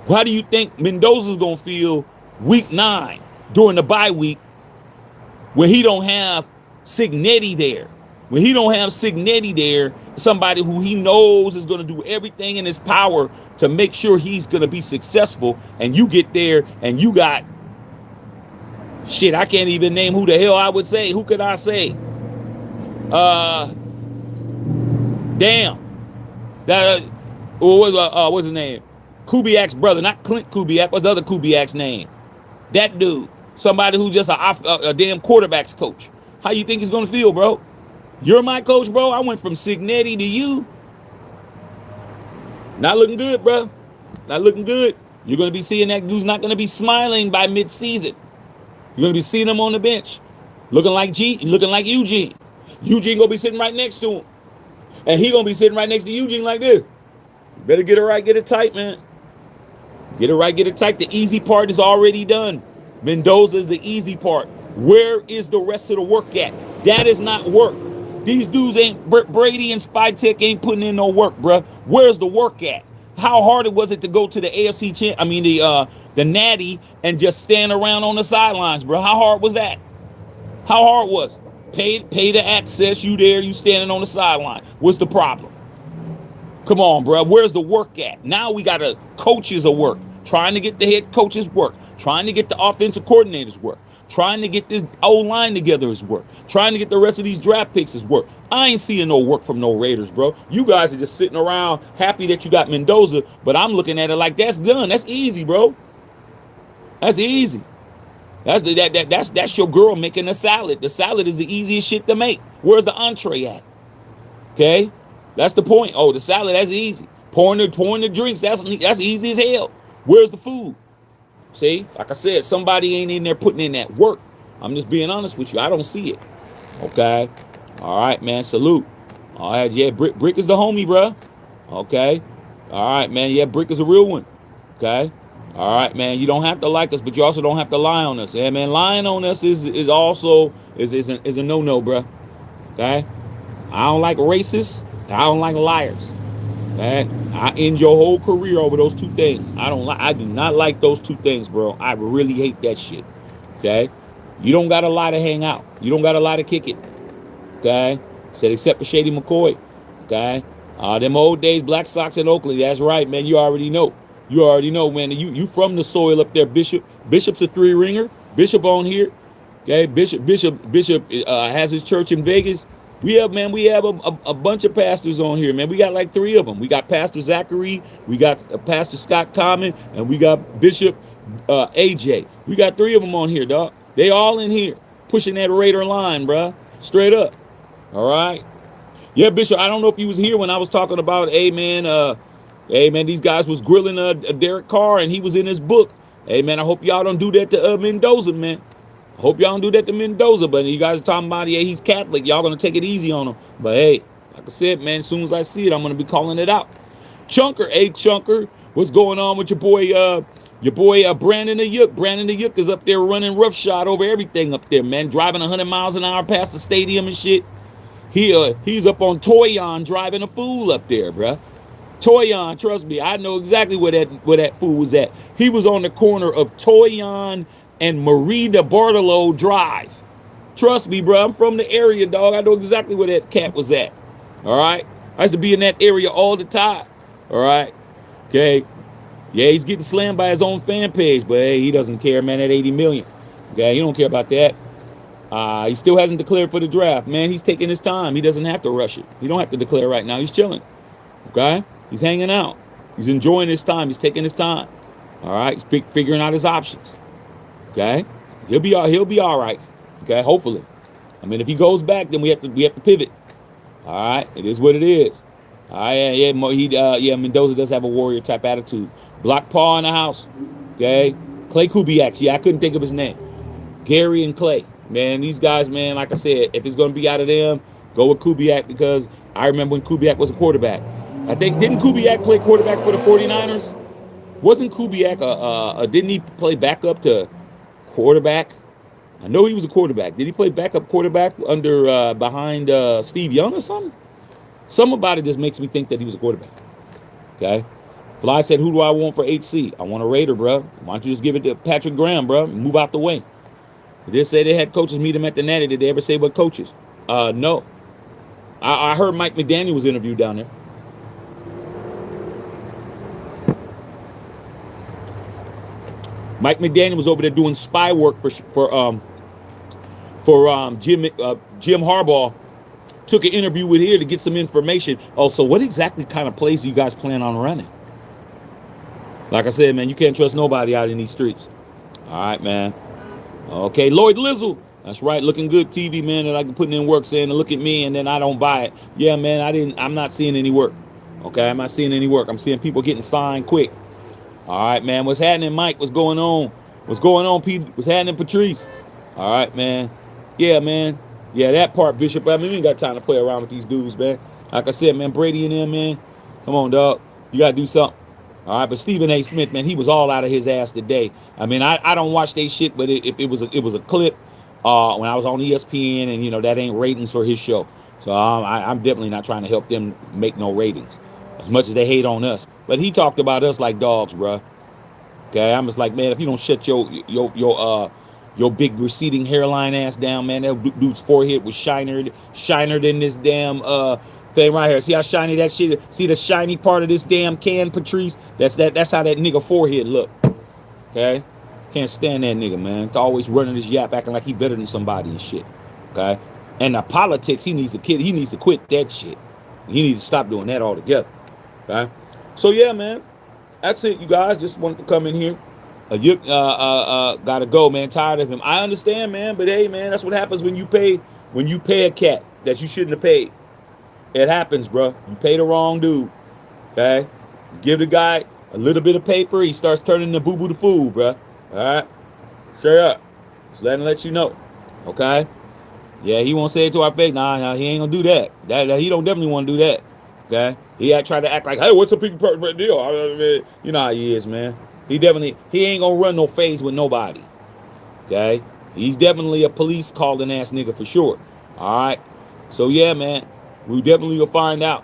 How do you think Mendoza's going to feel week 9 during the bye week when he don't have Signetti there? When he don't have Signetti there, somebody who he knows is going to do everything in his power to make sure he's going to be successful, and you get there and you got, shit, I can't even name who the hell I would say. Who could I say? Damn. That, what's his name? Kubiak's brother, not Clint Kubiak. What's the other Kubiak's name? That dude. Somebody who's just a damn quarterback's coach. How you think he's going to feel, bro? You're my coach, bro. I went from Signetti to you. Not looking good, bro. Not looking good. You're going to be seeing that dude's not going to be smiling by mid-season. You're going to be seeing him on the bench. Looking like Eugene. Eugene going to be sitting right next to him. And he going to be sitting right next to Eugene like this. You better get it right, get it tight, man. Get it right, get it tight. The easy part is already done. Mendoza is the easy part. Where is the rest of the work at? That is not work. These dudes ain't, Brady and Spytek ain't putting in no work, bruh. Where's the work at? How hard was it to go to the AFC the Natty and just stand around on the sidelines, bro? How hard was that? How hard was it? Pay the access, you there, you standing on the sideline. What's the problem? Come on, bro. Where's the work at? Now we got coaches of work, trying to get the head coaches work, trying to get the offensive coordinators work, trying to get this O-line together is work, trying to get the rest of these draft picks is work. I ain't seeing no work from no Raiders, bro. You guys are just sitting around happy that you got Mendoza, but I'm looking at it like that's done. That's easy, bro. That's easy. That's your girl making a salad. The salad is the easiest shit to make. Where's the entree at? Okay? That's the point. Oh, the salad, that's easy. Pouring the drinks, that's easy as hell. Where's the food? See, like I said, somebody ain't in there putting in that work. I'm just being honest with you. I don't see it. Okay? All right, man. Salute. All right, yeah, Brick is the homie, bro. Okay? All right, man. Yeah, Brick is a real one. Okay? All right, man. You don't have to like us, but you also don't have to lie on us. Yeah, man. Lying on us is also a no-no, bro. Okay? I don't like racists. I don't like liars. Okay? I end your whole career over those two things. I do not like those two things, bro. I really hate that shit. Okay? You don't got a lie to hang out. You don't got a lie to kick it. Okay? Said except for Shady McCoy. Okay? Them old days, Black Sox in Oakland. That's right, man. You already know. You already know, man. You from the soil up there, Bishop. Bishop's a 3-ringer. Bishop on here. Okay? Bishop has his church in Vegas. We have a bunch of pastors on here, man. We got like 3 of them. We got Pastor Zachary, we got Pastor Scott Common, and we got Bishop AJ. We got 3 of them on here, dog. They all in here pushing that Raider line, bro. Straight up. All right. Yeah, Bishop. I don't know if he was here when I was talking about, hey man, these guys was grilling Derek Carr, and he was in his book. Hey man, I hope y'all don't do that to Mendoza, man. I hope y'all don't do that to Mendoza, but you guys are talking about, yeah, he's Catholic. Y'all going to take it easy on him. But, hey, like I said, man, as soon as I see it, I'm going to be calling it out. Chunker, hey, Chunker, What's going on with your boy Brandon the Yook? Brandon the Yook is up there running roughshod over everything up there, man. Driving 100 miles an hour past the stadium and shit. He's up on Toyon driving a fool up there, bruh. Toyon, trust me, I know exactly where that fool was at. He was on the corner of Toyon and Marie de Bartolo Drive. Trust me, bro. I'm from the area, dog. I know exactly where that cat was at. All right. I used to be in that area all the time. All right. Okay. Yeah, he's getting slammed by his own fan page, but hey, he doesn't care, man. That 80 million. Okay, he don't care about that. He still hasn't declared for the draft, man. He's taking his time. He doesn't have to rush it. He don't have to declare right now. He's chilling. Okay. He's hanging out. He's enjoying his time. He's taking his time. All right. He's figuring out his options. Okay. He'll be all right. Okay. Hopefully. I mean, if he goes back, then we have to pivot. All right. It is what it is. All right. Yeah. Mendoza does have a warrior type attitude. Block Paul in the house. Okay. Clay Kubiak. Yeah, I couldn't think of his name. Gary and Clay. Man, these guys, man, like I said, if it's going to be out of them, go with Kubiak, because I remember when Kubiak was a quarterback. I think, didn't Kubiak play quarterback for the 49ers? Wasn't Kubiak, didn't he play backup to quarterback? I know he was a quarterback. Did he play backup quarterback behind Steve Young or something? Something about it just makes me think that he was a quarterback. Okay? Fly said, who do I want for HC? I want a Raider, bro. Why don't you just give it to Patrick Graham, bro? Move out the way. They did say they had coaches meet him at the Natty. Did they ever say what coaches? No. I heard Mike McDaniel was interviewed down there. Mike McDaniel was over there doing spy work for Jim Harbaugh. Took an interview with here to get some information. Oh, so what exactly kind of plays do you guys plan on running? Like I said, man, you can't trust nobody out in these streets. All right, man. Okay, Lloyd Lizzle. That's right, looking good TV, man, that I can put in work, saying, look at me, and then I don't buy it. Yeah, man, I'm not seeing any work. Okay, I'm not seeing any work. I'm seeing people getting signed quick. All right, man. What's happening, Mike? What's going on? What's going on, Pete? What's happening, Patrice? All right, man. Yeah, man. Yeah, that part, Bishop. I mean, we ain't got time to play around with these dudes, man. Like I said, man, Brady and them, man. Come on, dog. You got to do something. All right, but Stephen A. Smith, man, he was all out of his ass today. I mean, I don't watch they shit, but it was a clip when I was on ESPN, and, you know, that ain't ratings for his show. So I'm definitely not trying to help them make no ratings, as much as they hate on us. But he talked about us like dogs, bro. Okay, I'm just like, man, if you don't shut your big receding hairline ass down, man, that dude's forehead was shiner than this damn thing right here. See how shiny that shit? See the shiny part of this damn can, Patrice? That's how that nigga forehead look. Okay, can't stand that nigga, man. It's always running his yap, acting like he better than somebody and shit. Okay, and the politics, he needs to quit that shit. He needs to stop doing that altogether. Okay, so yeah, man. That's it, you guys. Just wanted to come in here. Gotta go, man. Tired of him. I understand, man. But hey, man, that's what happens when you pay a cat that you shouldn't have paid. It happens, bro. You pay the wrong dude. Okay? You give the guy a little bit of paper, he starts turning the boo-boo to fool, bro. All right? Straight up. Just let you know. Okay? Yeah, he won't say it to our face. Nah, he ain't gonna do that. He don't definitely want to do that. Okay? He try to act like, hey, what's the big deal? I mean, you know how he is, man. He ain't gonna run no phase with nobody. Okay? He's definitely a police calling ass nigga for sure. All right? So yeah, man. We definitely will find out.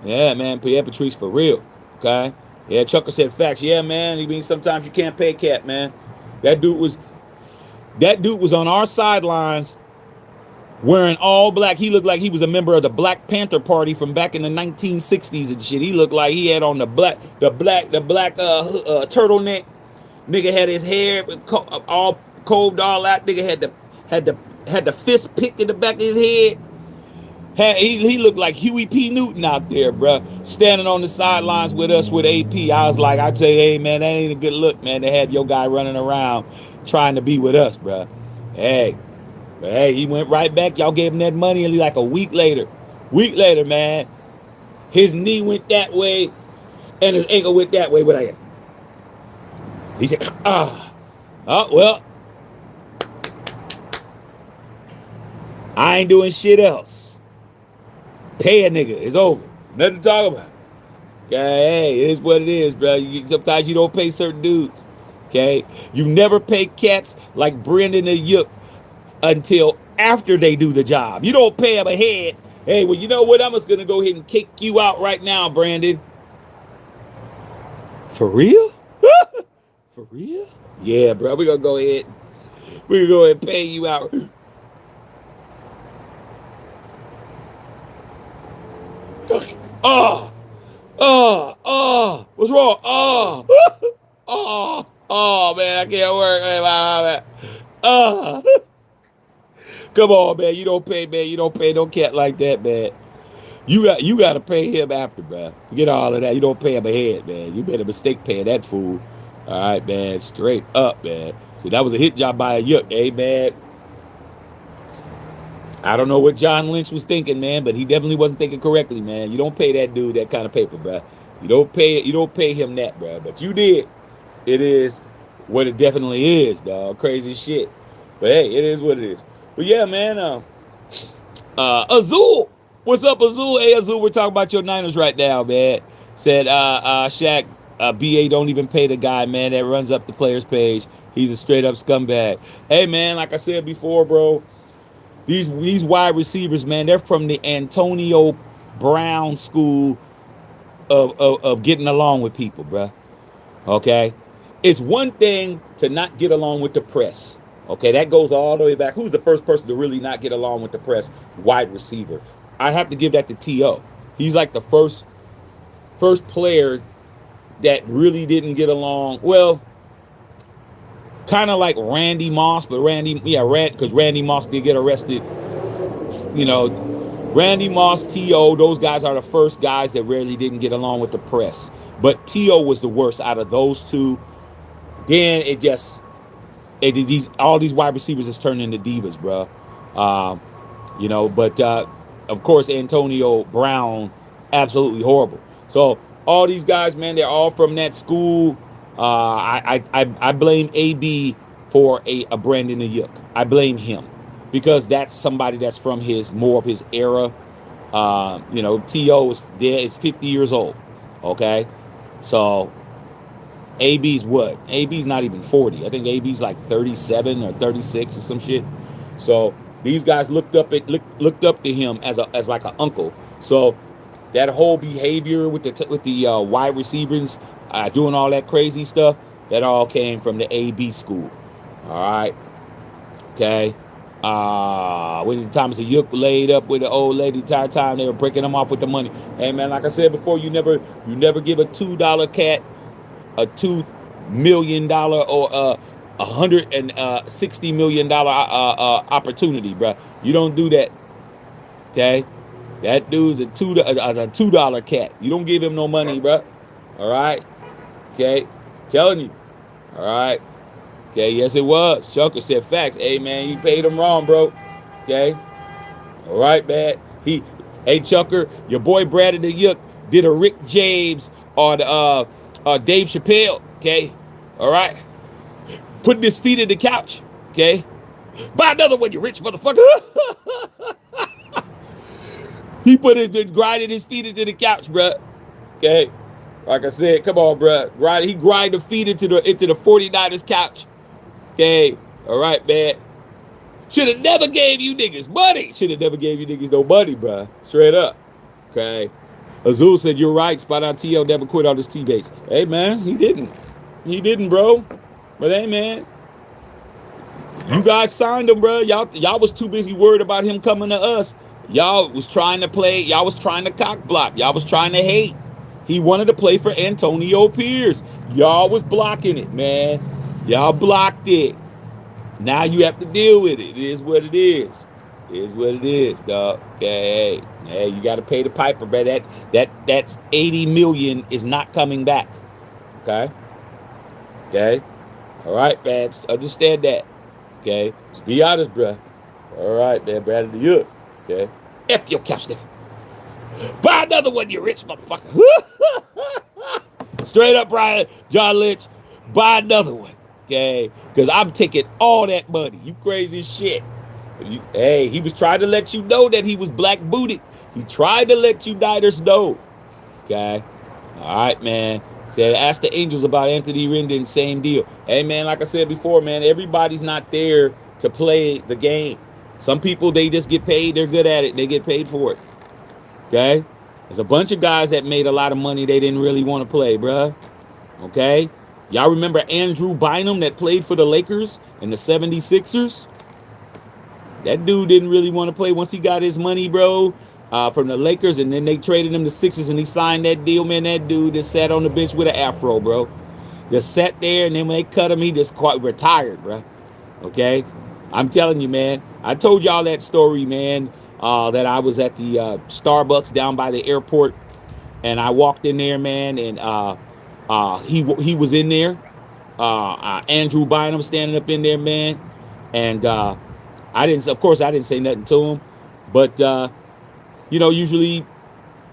Yeah, man. Yeah, Patrice, for real. Okay? Yeah, Chucker said facts. Yeah, man. I mean, sometimes you can't pay a cat, man. That dude was on our sidelines wearing all black. He looked like he was a member of the Black Panther Party from back in the 1960s and shit. He looked like he had on the black turtleneck. Nigga had his hair all combed all out. Nigga had the fist picked in the back of his head. He looked like Huey P. Newton out there, bro, standing on the sidelines with us with AP. I was like, I tell you, hey, man, that ain't a good look, man. They had your guy running around trying to be with us, bro. Hey, he went right back. Y'all gave him that money, and like a week later, man, his knee went that way and his ankle went that way. What I got? He said, oh, well, I ain't doing shit else. Pay a nigga. It's over. Nothing to talk about. Okay, hey, it is what it is, bro. Sometimes you don't pay certain dudes. Okay, you never pay cats like Brendan and Yook until after they do the job. You don't pay them ahead. Hey, well, you know what? I'm just gonna go ahead and kick you out right now, Brandon. For real? For real? Yeah, bro. We're gonna go ahead. We're gonna go ahead and pay you out. Oh, what's wrong? Man, I can't work. Come on, man. You don't pay, man. You don't pay no cat like that, man. You got to pay him after, bro. Forget all of that. You don't pay him ahead, man. You made a mistake paying that fool. All right, man. Straight up, man. So that was a hit job by a Yook, eh, man. I don't know what John Lynch was thinking, man, but he definitely wasn't thinking correctly, man. You don't pay that dude that kind of paper, bro. You don't pay him that, bro. But you did. It is what it definitely is, dog. Crazy shit. But hey, it is what it is. But yeah, man. Azul, what's up, Azul? Hey, Azul, we're talking about your Niners right now, man. Said Shaq, BA don't even pay the guy, man, that runs up the players page. He's a straight up scumbag. Hey, man, like I said before, bro. These wide receivers, man, they're from the Antonio Brown school of getting along with people, bruh. Okay? It's one thing to not get along with the press. Okay, that goes all the way back. Who's the first person to really not get along with the press? Wide receiver. I have to give that to T.O. He's like the first player that really didn't get along. Well, kind of like Randy Moss, but because Randy Moss did get arrested. You know, Randy Moss, T.O., those guys are the first guys that really didn't get along with the press. But T.O. was the worst out of those two. Then all these wide receivers is turning into divas, bro. But of course Antonio Brown, absolutely horrible. So all these guys, man, they're all from that school. I blame AB for a Brandon Ayuk. I blame him because that's somebody that's from more of his era. T.O. is 50 years old. Okay, so AB's what? AB's not even 40. I think AB's like 37 or 36 or some shit. So these guys looked up to him as like an uncle. So that whole behavior with the wide receivers doing all that crazy stuff, that all came from the AB school. All right. Okay. When Thomas Ayuk laid up with the old lady the entire time, they were breaking them off with the money. Hey man, like I said before, you never give a $2 cat a $2 million or $160 million opportunity, bro. You don't do that. Okay, that dude's a $2 cat. You don't give him no money, bro. All right. Okay, telling you. All right. Okay, yes it was. Chunker said facts. Hey man, you paid him wrong, bro. Okay. All right, man. Hey Chunker, your boy Brandon the Yook did a Rick James on Dave Chappelle. Okay. All right. Putting his feet in the couch. Okay. Buy another one, you rich motherfucker. He grinding his feet into the couch, bro. Okay. Like I said, come on, bro. He grind the feet into the 49ers couch. Okay. All right, man. Should have never gave you niggas money. Should have never gave you niggas no money, bro. Straight up. Okay. Azul said, you're right. Spot on T.O. never quit on his T-base. Hey, man, he didn't. He didn't, bro. But hey, man, you guys signed him, bro. Y'all was too busy worried about him coming to us. Y'all was trying to play. Y'all was trying to cock block. Y'all was trying to hate. He wanted to play for Antonio Pierce. Y'all was blocking it, man. Y'all blocked it. Now you have to deal with it. It is what it is. It is what it is, dog. Okay, hey, you got to pay the piper, bro. That's $80 million is not coming back. Okay. Okay. All right, man. Understand that. Okay. Just be honest, bro. All right, man. Brandon the Yook. Okay. F your couch, nigga. Buy another one, you rich motherfucker. Straight up, Brian. John Lynch. Buy another one. Okay. Because I'm taking all that money. You crazy as shit. Hey, he was trying to let you know that he was black booted. He tried to let you Niners know. Okay. All right, man. Said ask the Angels about Anthony Rendon, same deal. Hey, man, like I said before, man, everybody's not there to play the game. Some people they just get paid. They're good at it. They get paid for it. Okay. There's a bunch of guys that made a lot of money they didn't really want to play, bruh. Okay. Y'all remember Andrew Bynum that played for the Lakers and the 76ers? That dude didn't really want to play once he got his money, bro, from the Lakers, and then they traded him to Sixers, and he signed that deal, man. That dude just sat on the bench with an afro, bro. Just sat there, and then when they cut him, he just quite retired, bro. Okay? I'm telling you, man. I told y'all that story, man, that I was at the Starbucks down by the airport, and I walked in there, man, and he was in there. Andrew Bynum standing up in there, man, and of course, I didn't say nothing to him, but usually,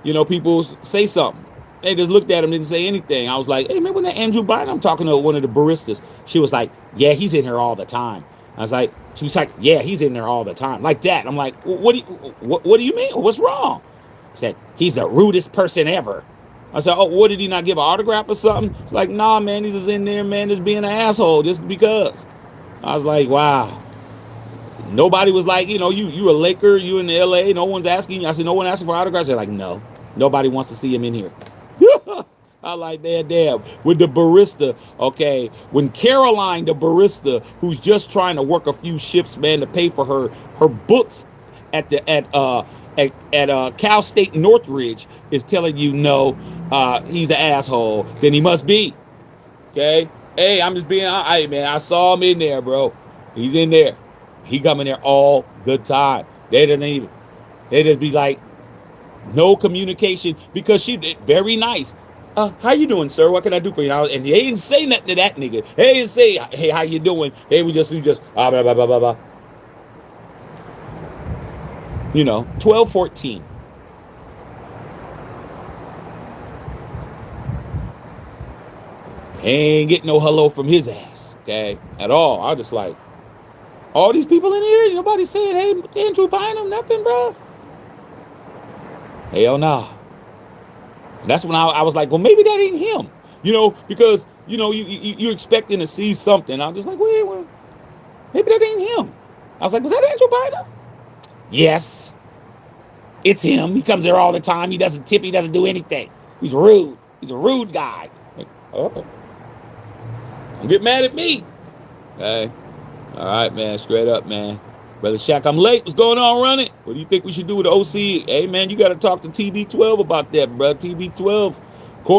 people say something. They just looked at him, didn't say anything. I was like, hey, man, when that Andrew Bynum talking to one of the baristas, she was like, yeah, he's in here all the time. She was like, yeah, he's in there all the time, like that. I'm like, what do you mean? What's wrong? She said, he's the rudest person ever. I said, oh, what, did he not give an autograph or something? It's like, nah, man, he's just in there, man, just being an asshole just because. I was like, wow. Nobody was like, you a Laker, you in LA, no one's asking you. I said, no one asking for autographs. They're like, no, nobody wants to see him in here. I like that, damn. With the barista, okay, when Caroline, the barista, who's just trying to work a few shifts, man, to pay for her books at Cal State Northridge, is telling you no, he's an asshole, then he must be. Okay? Hey, I'm just being, hey, man, I saw him in there, bro. He's in there. He come in there all the time. They just be like, no communication, because she did very nice. How you doing, sir? What can I do for you? And they didn't say nothing to that nigga. They didn't say, hey, how you doing? They would just blah, blah, blah, blah, blah. 12-14. Ain't getting no hello from his ass, okay, at all. I was just like, all these people in here, nobody saying, hey, Andrew Bynum, nothing, bro. Hell nah. And that's when I was like, well, maybe that ain't him, because, you expecting to see something. I'm just like, well, maybe that ain't him. I was like, was that Andrew Bynum? Yes, it's him. He comes there all the time. He doesn't tip. He doesn't do anything. He's rude. He's a rude guy. Like, oh, don't get mad at me. Hey. All right, man. Straight up, man. Brother Shaq, I'm late. What's going on, Running? What do you think we should do with the OC? Hey, man, you got to talk to TB12 about that, bro. TB12,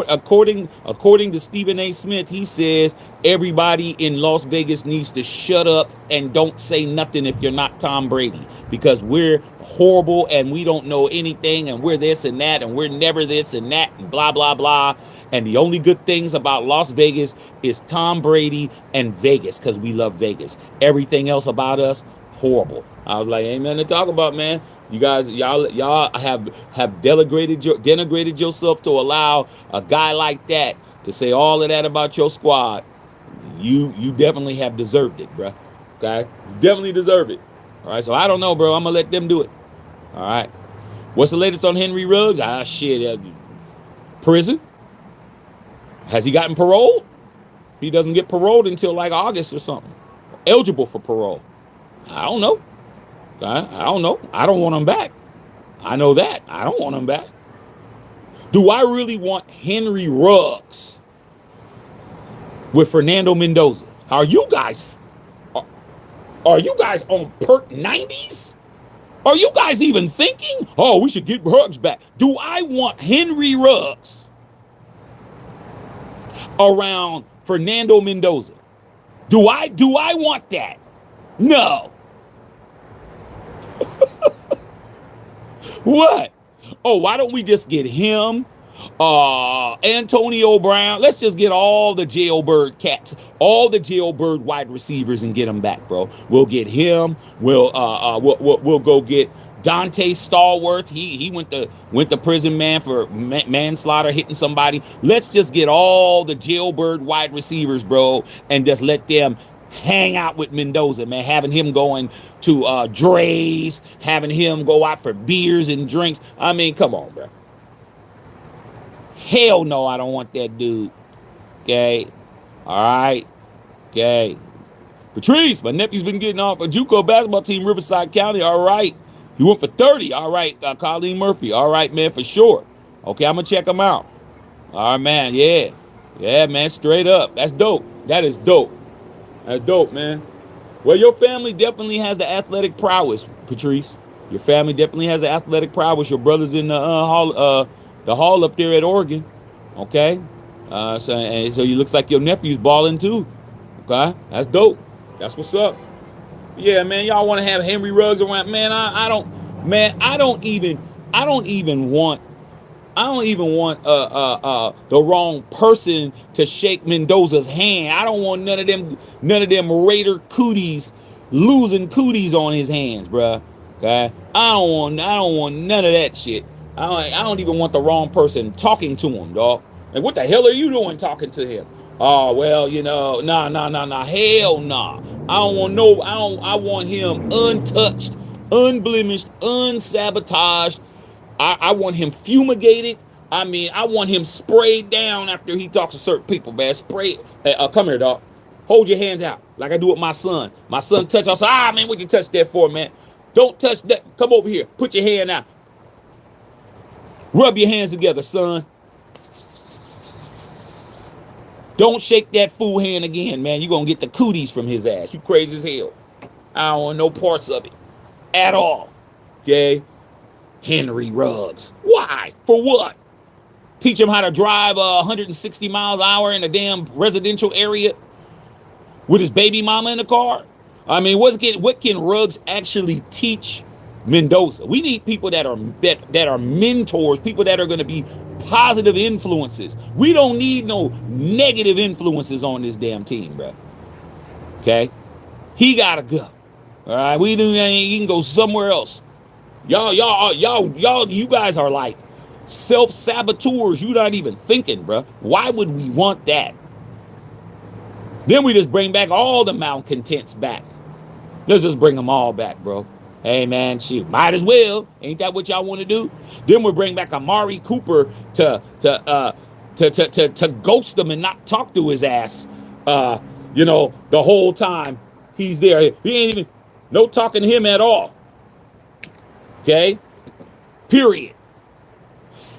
according to Stephen A. Smith, he says everybody in Las Vegas needs to shut up and don't say nothing if you're not Tom Brady, because we're horrible and we don't know anything and we're this and that and we're never this and that and blah, blah, blah. And the only good things about Las Vegas is Tom Brady and Vegas, because we love Vegas. Everything else about us, horrible. I was like, ain't nothing to talk about, man. You guys, y'all have denigrated yourself to allow a guy like that to say all of that about your squad. You definitely have deserved it, bro. Okay, you definitely deserve it. All right, so I don't know, bro. I'm gonna let them do it. All right. What's the latest on Henry Ruggs? Shit. Prison. Has he gotten parole? He doesn't get paroled until like August or something. Eligible for parole. I don't know. I don't know. I don't want him back. I know that. I don't want him back. Do I really want Henry Ruggs with Fernando Mendoza? Are you guys on perk 90s? Are you guys even thinking, oh, we should get Ruggs back? Do I want Henry Ruggs around Fernando Mendoza? Do I want that? No. What? Oh, why don't we just get him, Antonio Brown? Let's just get all the jailbird cats, all the jailbird wide receivers, and get them back, bro. We'll get him. We'll go get Dante Stallworth. He went to prison, man, for manslaughter, hitting somebody. Let's just get all the jailbird wide receivers, bro, and just let them hang out with Mendoza, man. Having him going to Dre's, having him go out for beers and drinks. I mean, come on, bro. Hell no, I don't want that dude. Okay. All right. Okay. Patrice, my nephew's been getting off a JUCO basketball team, Riverside County. All right. He went for 30. All right. Colleen Murphy. All right, man, for sure. Okay, I'm going to check him out. All right, man. Yeah. Yeah, man, straight up. That's dope. That is dope. That's dope, man. Well, your family definitely has the athletic prowess, Patrice. Your family definitely has the athletic prowess. Your brother's in the hall up there at Oregon. Okay. So it looks like your nephew's balling too. Okay, that's dope. That's what's up. Yeah, man. Y'all want to have Henry Ruggs around? Man, I don't. Man, I don't even want the wrong person to shake Mendoza's hand. I don't want none of them Raider cooties losing cooties on his hands, bruh. Okay, I don't want none of that shit. I don't even want the wrong person talking to him, dog. Like, what the hell are you doing talking to him? Oh, well, nah. Hell nah. I want him untouched, unblemished, unsabotaged. I want him fumigated. I mean, I want him sprayed down after he talks to certain people, man. Spray. Come here, dog. Hold your hands out like I do with my son. My son touch. I say, man, what you touch that for, man? Don't touch that. Come over here. Put your hand out. Rub your hands together, son. Don't shake that fool hand again, man. You're going to get the cooties from his ass. You crazy as hell. I don't want no parts of it at all. Okay? Henry Ruggs. Why? For what? Teach him how to drive 160 miles an hour in a damn residential area with his baby mama in the car? I mean, what can Ruggs actually teach Mendoza? We need people that are mentors, people that are going to be positive influences. We don't need no negative influences on this damn team, bro. Okay? He got to go. All right? He can go somewhere else. You guys are like self-saboteurs. You're not even thinking, bro. Why would we want that? Then we just bring back all the malcontents back. Let's just bring them all back, bro. Hey, man, shoot, might as well. Ain't that what y'all want to do? Then we'll bring back Amari Cooper to ghost him and not talk to his ass. The whole time he's there. He ain't even no talking to him at all. Okay? Period.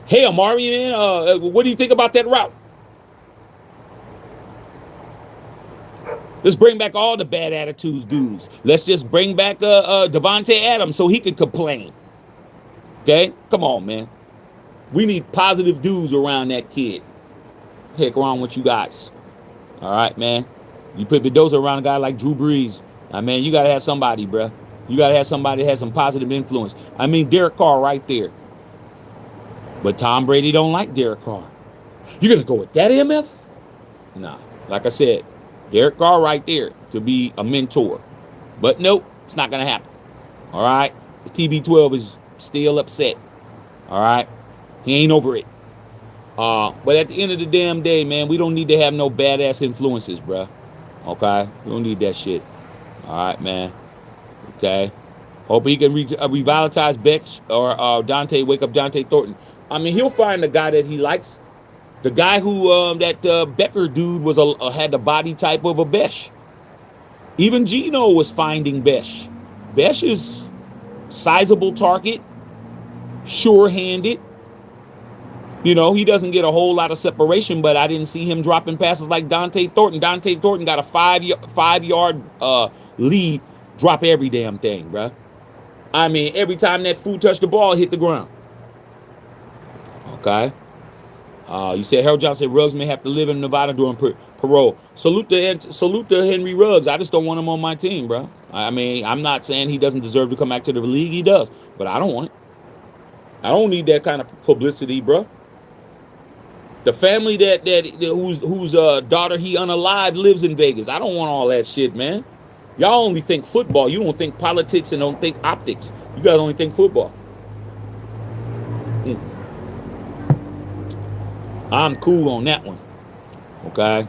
Hey, Amari, man, what do you think about that route? Let's bring back all the bad attitudes dudes. Let's just bring back Devontae Adams so he could complain. Okay? Come on, man. We need positive dudes around that kid. Heck wrong with you guys. All right, man. You put Mendoza around a guy like Drew Brees. I mean, you got to have somebody, bro. You got to have somebody that has some positive influence. I mean, Derek Carr right there. But Tom Brady don't like Derek Carr. You're going to go with that MF? Nah. Like I said, Derek Carr right there to be a mentor. But nope, it's not going to happen. All right? The TB12 is still upset. All right? He ain't over it. But at the end of the damn day, man, we don't need to have no badass influences, bruh. Okay? We don't need that shit. All right, man. Okay? Hope he can revitalize Beck or Dante, wake up Dante Thornton. I mean, he'll find the guy that he likes. The guy who, Becker dude was had the body type of a Besh. Even Gino was finding Besh. Besh is sizable target, sure-handed. You know, he doesn't get a whole lot of separation, but I didn't see him dropping passes like Dante Thornton. Dante Thornton got a five-yard lead, drop every damn thing, bruh. I mean, every time that fool touched the ball, hit the ground. Okay. You said Harold Johnson said Ruggs may have to live in Nevada during parole. Salute to Henry Ruggs. I just don't want him on my team, bro. I mean, I'm not saying he doesn't deserve to come back to the league. He does, but I don't want it. I don't need that kind of publicity, bro. The family whose daughter he unalived lives in Vegas. I don't want all that shit, man. Y'all only think football. You don't think politics and don't think optics. You guys only think football. I'm cool on that one. Okay?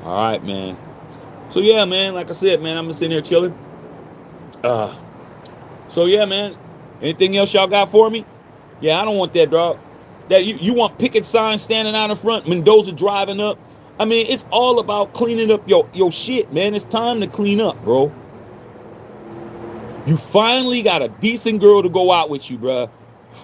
All right, man. So, yeah, man, like I said, man, I'm just sitting here chilling. So, yeah, man. Anything else y'all got for me? Yeah, I don't want that, dog. that you want picket signs standing out in front, Mendoza driving up. I mean, it's all about cleaning up your shit, man. It's time to clean up, bro. You finally got a decent girl to go out with you, bruh.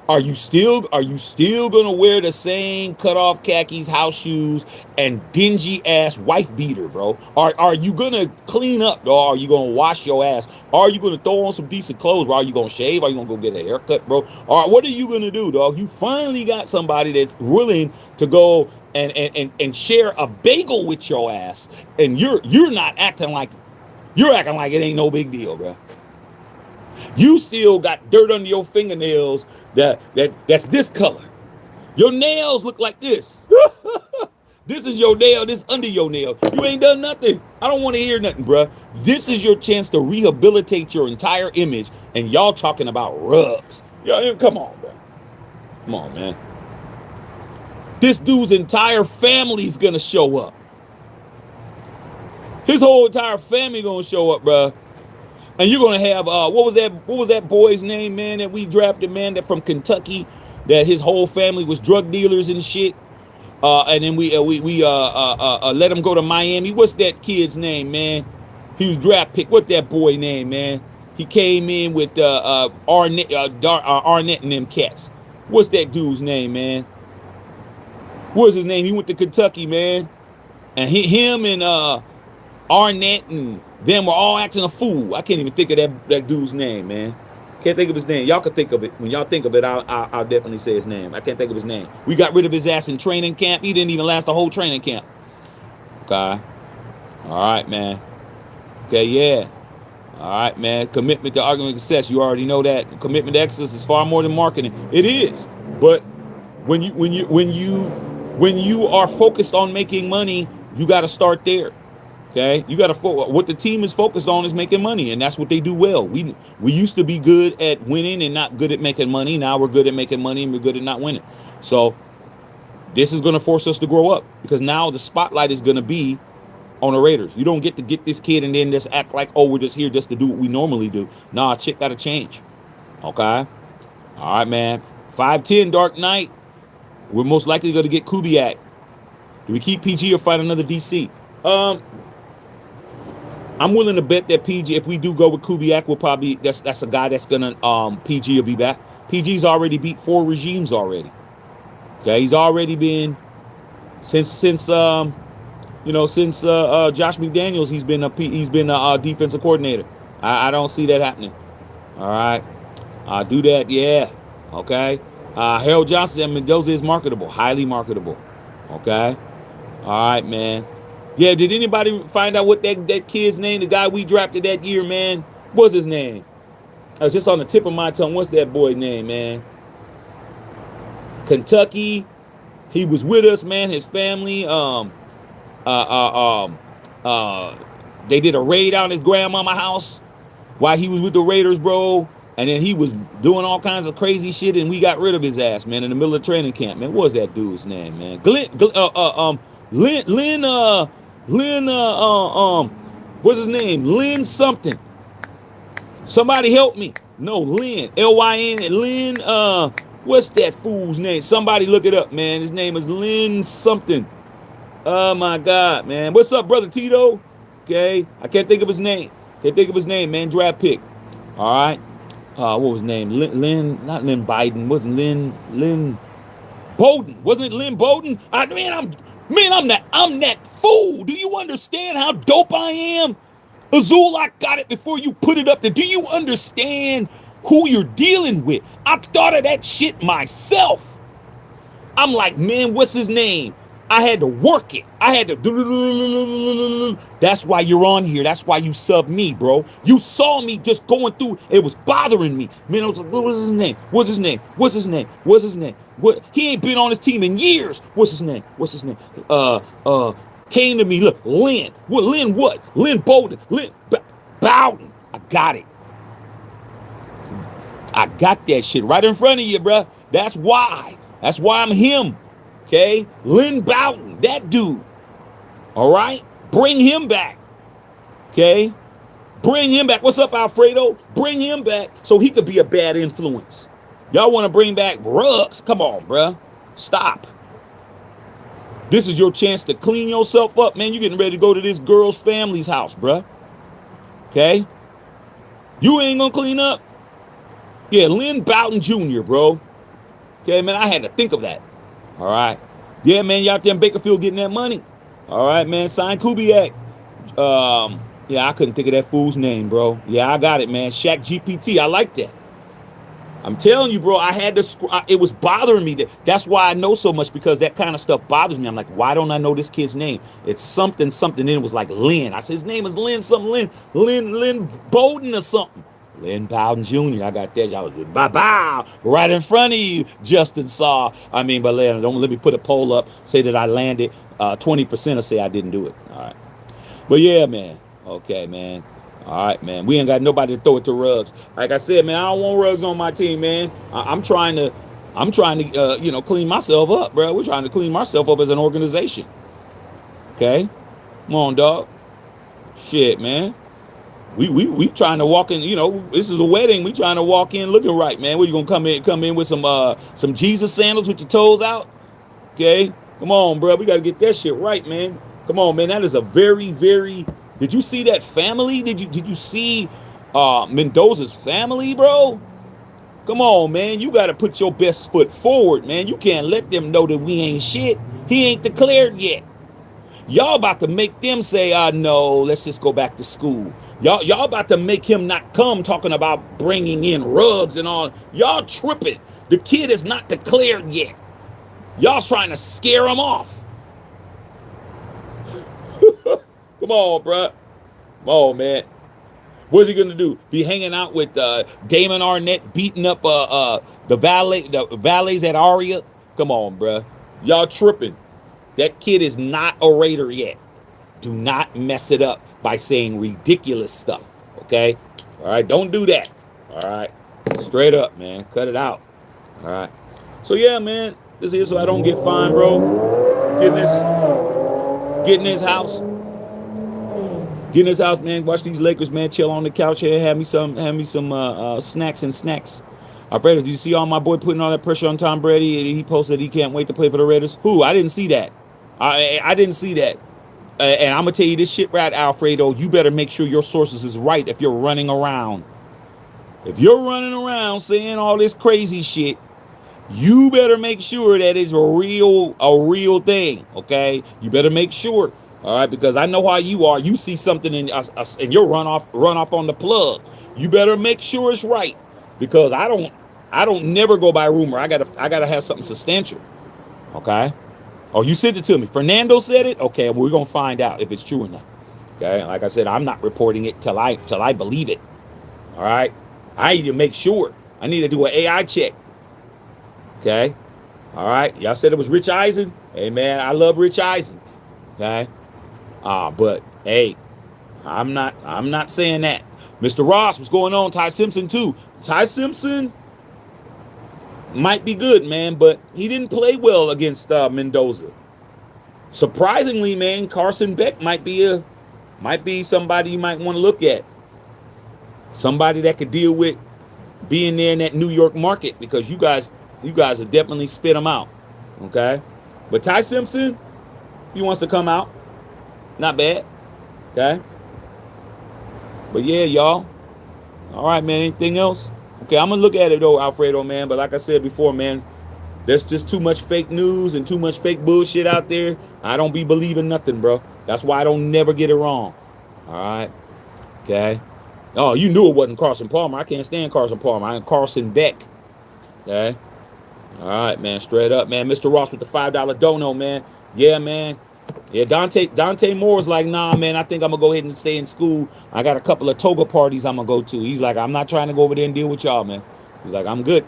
Are you still gonna wear the same cutoff khakis, house shoes, and dingy ass wife beater, bro? Are you gonna clean up, dog? Are you gonna wash your ass? Are you gonna throw on some decent clothes, bro? Are you gonna shave? Are you gonna go get a haircut, bro? Or what are you gonna do, dog? You finally got somebody that's willing to go and share a bagel with your ass, and you're not acting like you're acting like it ain't no big deal, bro. You still got dirt under your fingernails that's this color. Your nails look like this. This is your nail, this under your nail. You ain't done nothing. I don't want to hear nothing, bruh. This is your chance to rehabilitate your entire image, and y'all talking about rugs. Yo, come on, bro. Come on, man. This dude's entire family's gonna show up. His whole entire family gonna show up, bruh. And you're gonna have what was that boy's name, man, that we drafted, man, that from Kentucky, that his whole family was drug dealers and shit. And then we let him go to Miami. What's that kid's name, man? He was draft pick. What's that boy name, man? He came in with Arnett and them cats. What's that dude's name, man? What's his name? He went to Kentucky, man. And him and Arnett and them were all acting a fool. I can't even think of that dude's name, man. Can't think of his name. Y'all can think of it. When y'all think of it, I'll definitely say his name. I can't think of his name. We got rid of his ass in training camp. He didn't even last the whole training camp. Okay. All right, man. Okay, yeah. All right, man. Commitment to argument success. You already know that. Commitment to excellence is far more than marketing. It is. But when you are focused on making money, you got to start there. Okay, you got to what the team is focused on is making money, and that's what they do well. We used to be good at winning and not good at making money. Now we're good at making money and we're good at not winning. So this is going to force us to grow up, because now the spotlight is going to be on the Raiders. You don't get to get this kid and then just act like, oh, we're just here just to do what we normally do. Nah, shit got to change. Okay, all right, man. 5-10 Dark Knight. We're most likely going to get Kubiak. Do we keep PG or find another DC? I'm willing to bet that PG, if we do go with Kubiak, will probably that's a guy that's gonna PG will be back. PG's already beat 4 regimes already. Okay, he's already been since Josh McDaniels, he's been a defensive coordinator. I don't see that happening. All right, do that, yeah. Okay, Harold Johnson and Mendoza is marketable, highly marketable. Okay, all right, man. Yeah, did anybody find out what that kid's name, the guy we drafted that year, man? What's his name? I was just on the tip of my tongue. What's that boy's name, man? Kentucky. He was with us, man. His family. They did a raid on his grandmama's house while he was with the Raiders, bro. And then he was doing all kinds of crazy shit, and we got rid of his ass, man, in the middle of training camp, man. What was that dude's name, man? What's his name? Lynn something. Somebody help me. No, Lynn. Lyn. Lynn, what's that fool's name? Somebody look it up, man. His name is Lynn something. Oh, my God, man. What's up, Brother Tito? Okay. I can't think of his name. Man. Draft pick. All right. What was his name? Not Lynn Biden. Wasn't Lynn Bowden. Wasn't it Lynn Bowden? I'm that fool. Do you understand how dope I am? Azul, I got it before you put it up there. Do you understand who you're dealing with? I thought of that shit myself. I'm like, man, what's his name? I had to work it. I had to. That's why you're on here. That's why you sub me, bro. You saw me just going through. It was bothering me. Man, I was like, what was his name? What? He ain't been on his team in years. What's his name? Came to me. Look, Lynn. What? Lynn what? Lynn Bowden. Lynn Bowden. I got it. I got that shit right in front of you, bro. That's why I'm him. Okay, Lynn Bowden, that dude. All right, bring him back. Okay, bring him back. What's up, Alfredo? Bring him back so he could be a bad influence. Y'all want to bring back Ruggs? Come on, bruh. Stop. This is your chance to clean yourself up, man. You getting ready to go to this girl's family's house, bruh. Okay? You ain't gonna clean up? Yeah, Lynn Bowden Jr., bro. Okay, man, I had to think of that. All right. Yeah, man, you out there in Bakerfield getting that money. All right, man, sign Kubiak. Yeah, I couldn't think of that fool's name, bro. Yeah, I got it, man. Shaq GPT. I like that. I'm telling you, bro, I had to, it was bothering me. That's why I know so much, because that kind of stuff bothers me. I'm like, why don't I know this kid's name? It's something, something. Then it was like Lynn. I said, his name is Lynn, something, Lynn Bowden or something. Lynn Bowden Jr. I got that. Y'all, bow, right in front of you, Justin Saw. I mean, but don't let me put a poll up, say that I landed 20% or say I didn't do it. All right. But yeah, man. Okay, man. All right, man. We ain't got nobody to throw it to Ruggs. Like I said, man, I don't want Ruggs on my team, man. I'm trying to, clean myself up, bro. We're trying to clean myself up as an organization. Okay, come on, dog. Shit, man. We trying to walk in. This is a wedding. We trying to walk in looking right, man. Where you gonna come in with some Jesus sandals with your toes out? Okay, come on, bro. We gotta get that shit right, man. Come on, man. That is a very, very. Did you see that family? Did you see Mendoza's family, bro? Come on, man. You got to put your best foot forward, man. You can't let them know that we ain't shit. He ain't declared yet. Y'all about to make them say, no, let's just go back to school. Y'all about to make him not come, talking about bringing in Ruggs and all. Y'all tripping. The kid is not declared yet. Y'all trying to scare him off. Come on, bro. Come on, man. What's he gonna do? Be hanging out with Damon Arnett, beating up the valets at Aria? Come on, bro. Y'all tripping. That kid is not a Raider yet. Do not mess it up by saying ridiculous stuff. Okay? All right. Don't do that. All right. Straight up, man. Cut it out. All right. So yeah, man. This is so I don't get fined, bro. Get in this house. Get in this house, man. Watch these Lakers, man. Chill on the couch here. Have me some snacks. Alfredo, did you see all my boy putting all that pressure on Tom Brady? He posted he can't wait to play for the Raiders. Who? I didn't see that. I didn't see that. And I'm gonna tell you this shit right, Alfredo. You better make sure your sources is right if you're running around. If you're running around saying all this crazy shit, you better make sure that it's a real thing. Okay? You better make sure. All right, because I know how you are. You see something in us, and you'll run off on the plug. You better make sure it's right, because I don't never go by rumor. I gotta have something substantial. Okay. Oh, you sent it to me. Fernando said it. Okay, well, we're gonna find out if it's true or not. Okay. Like I said, I'm not reporting it till I believe it. All right. I need to make sure. I need to do an AI check. Okay. All right. Y'all said it was Rich Eisen. Hey man, I love Rich Eisen. Okay. But hey, I'm not saying that. Mr. Ross, what's going on? Ty Simpson too. Ty Simpson might be good, man, but he didn't play well against Mendoza. Surprisingly, man, Carson Beck might be somebody you might want to look at. Somebody that could deal with being there in that New York market, because you guys have definitely spit him out. Okay? But Ty Simpson, he wants to come out. Not bad. Okay? But yeah, y'all. All right, man. Anything else? Okay, I'm going to look at it, though, Alfredo, man. But like I said before, man, there's just too much fake news and too much fake bullshit out there. I don't be believing nothing, bro. That's why I don't never get it wrong. All right? Okay? Oh, you knew it wasn't Carson Palmer. I can't stand Carson Palmer. I'm Carson Beck. Okay? All right, man. Straight up, man. Mr. Ross with the $5 dono, man. Yeah, man. Yeah, Dante Moore's like, nah, man, I think I'm going to go ahead and stay in school. I got a couple of toga parties I'm going to go to. He's like, I'm not trying to go over there and deal with y'all, man. He's like, I'm good.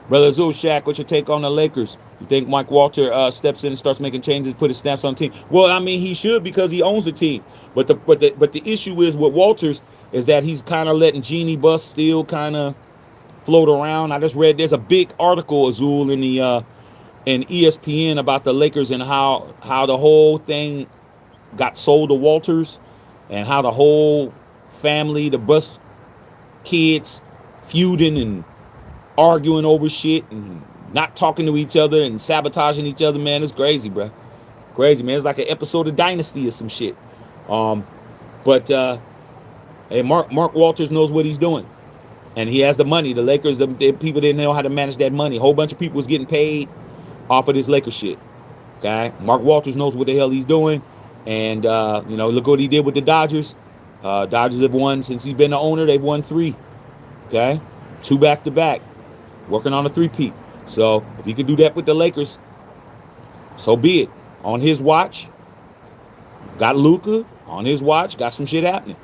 Brother Zulshak, what's your take on the Lakers? You think Mike Walter steps in and starts making changes, put his stamps on the team? Well, I mean, he should, because he owns the team. But the issue is with Walters is that he's kind of letting Jeannie Buss still kind of float around. I just read there's a big article, Azul, in the in ESPN about the Lakers and how the whole thing got sold to Walters, and how the whole family, the Buss kids, feuding and arguing over shit, and not talking to each other and sabotaging each other, man. It's crazy, bro. Crazy, man. It's like an episode of Dynasty or some shit. Um, but hey, Mark Walters knows what he's doing, and he has the money. The Lakers, the people didn't know how to manage that money. A whole bunch of people was getting paid off of this Lakers shit. Okay, Mark Walters knows what the hell he's doing, and look what he did with the Dodgers. Dodgers have won since he's been the owner. They've won 3. Okay, 2 back to back, working on a 3-peat. So if he could do that with the Lakers, so be it. On his watch, got Luka. On his watch, got some shit happening.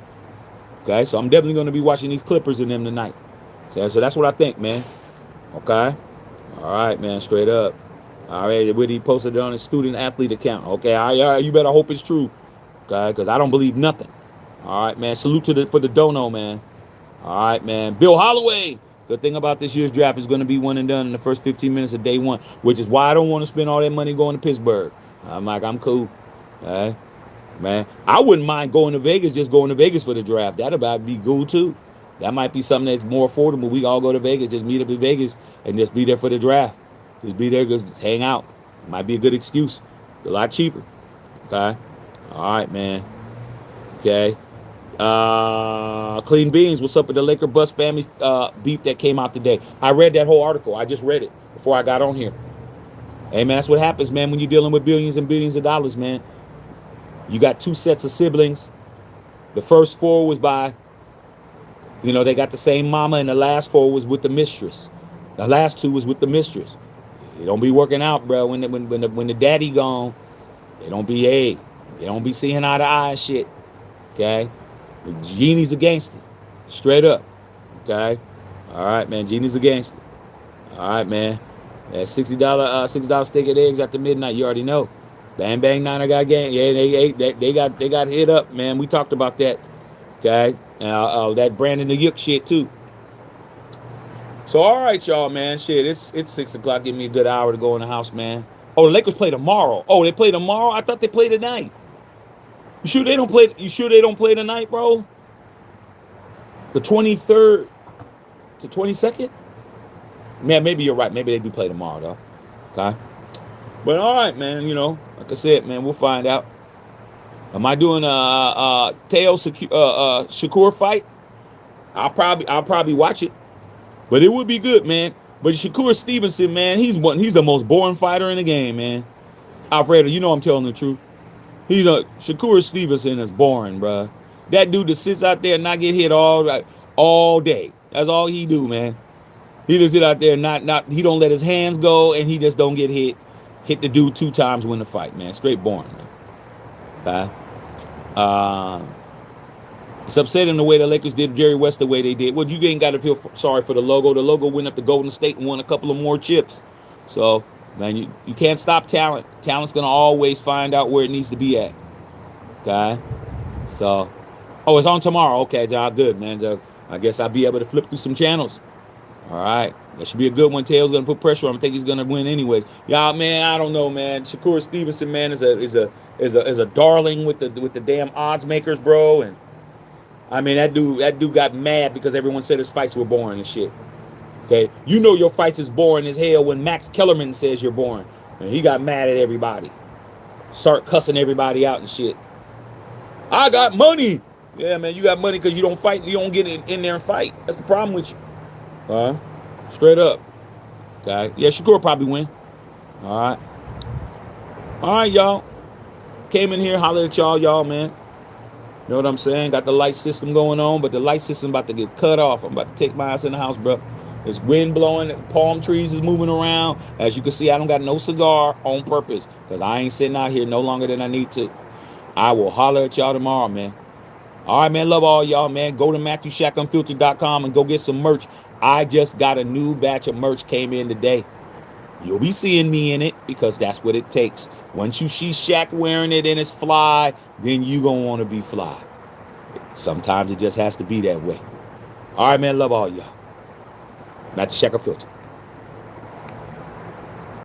Okay, so I'm definitely going to be watching these Clippers and them tonight. So that's what I think, man. Okay, all right, man, straight up. All right, what he posted on his student athlete account. Okay, all right, you better hope it's true. Okay, because I don't believe nothing. All right, man. Salute for the dono, man. All right, man. Bill Holloway. Good thing about this year's draft is going to be one and done in the first 15 minutes of day 1, which is why I don't want to spend all that money going to Pittsburgh. I'm cool. All right, man. I wouldn't mind going to Vegas, just going to Vegas for the draft. That'd about be cool too. That might be something that's more affordable. We all go to Vegas, just meet up in Vegas, and just be there for the draft. Just be there, just hang out. Might be a good excuse. A lot cheaper. Okay. All right, man. Okay. Clean Beans, what's up with the Laker Bus family beef that came out today? I read that whole article. I just read it before I got on here. Hey, man, that's what happens, man, when you're dealing with billions and billions of dollars, man. You got 2 sets of siblings. The first 4 was by, they got the same mama, and the last 4 was with the mistress. The last 2 was with the mistress. It don't be working out, bro. When the daddy gone, they don't be seeing eye to eye and shit. Okay? Genie's a gangster. Straight up. Okay? All right, man. Genie's a gangster. All right, man. That $60 steak and eggs after midnight. You already know. Bang Bang Niner got game. Yeah, they got hit up, man. We talked about that. Okay? That Brandon the Yook shit too. So all right, y'all, man. Shit, it's 6 o'clock. Give me a good hour to go in the house, man. Oh, the Lakers play tomorrow. Oh, they play tomorrow? I thought they played tonight. You sure they don't play tonight, bro? The 23rd to 22nd? Man, maybe you're right. Maybe they do play tomorrow, though. Okay? But all right, man, like I said, man, we'll find out. Am I doing a Teo Shakur fight? I'll probably watch it. But it would be good, man. But Shakur Stevenson, man, he's the most boring fighter in the game, man. Alfredo, I'm telling the truth. Shakur Stevenson is boring, bro. That dude that sits out there and not get hit all day. That's all he do, man. He just sit out there and he don't let his hands go, and he just don't get hit. Hit the dude 2 times, win the fight, man. Straight boring, man. Okay. It's upsetting the way the Lakers did Jerry West the way they did. Well, you ain't got to feel sorry for the logo. The logo went up to Golden State and won a couple of more chips. So, man, you can't stop talent. Talent's going to always find out where it needs to be at. Okay? So, it's on tomorrow. Okay, John, good, man. I guess I'll be able to flip through some channels. All right. That should be a good one. Taylor's going to put pressure on him. I think he's going to win anyways. Y'all, man, I don't know, man. Shakur Stevenson, man, is a darling with the damn odds makers, bro. And I mean, that dude got mad because everyone said his fights were boring and shit. Okay? Your fights is boring as hell when Max Kellerman says you're boring. And he got mad at everybody. Start cussing everybody out and shit. I got money. Yeah, man, you got money because you don't fight. You don't get in there and fight. That's the problem with you. Straight up. Okay? Yeah, Shakur probably win. All right. All right, y'all. Came in here, hollered at y'all, man. You know what I'm saying? Got the light system going on, but the light system about to get cut off. I'm about to take my ass in the house, bro. There's wind blowing, palm trees is moving around. As you can see, I don't got no cigar on purpose because I ain't sitting out here no longer than I need to. I will holler at y'all tomorrow, man. All right, man. Love all y'all, man. Go to MatthewShackUnfiltered.com and go get some merch. I just got a new batch of merch came in today. You'll be seeing me in it because that's what it takes. Once you see Shaq wearing it and it's fly, then you gonna want to be fly. Sometimes it just has to be that way. All right, man. Love all y'all. Matthew Shack Unfiltered.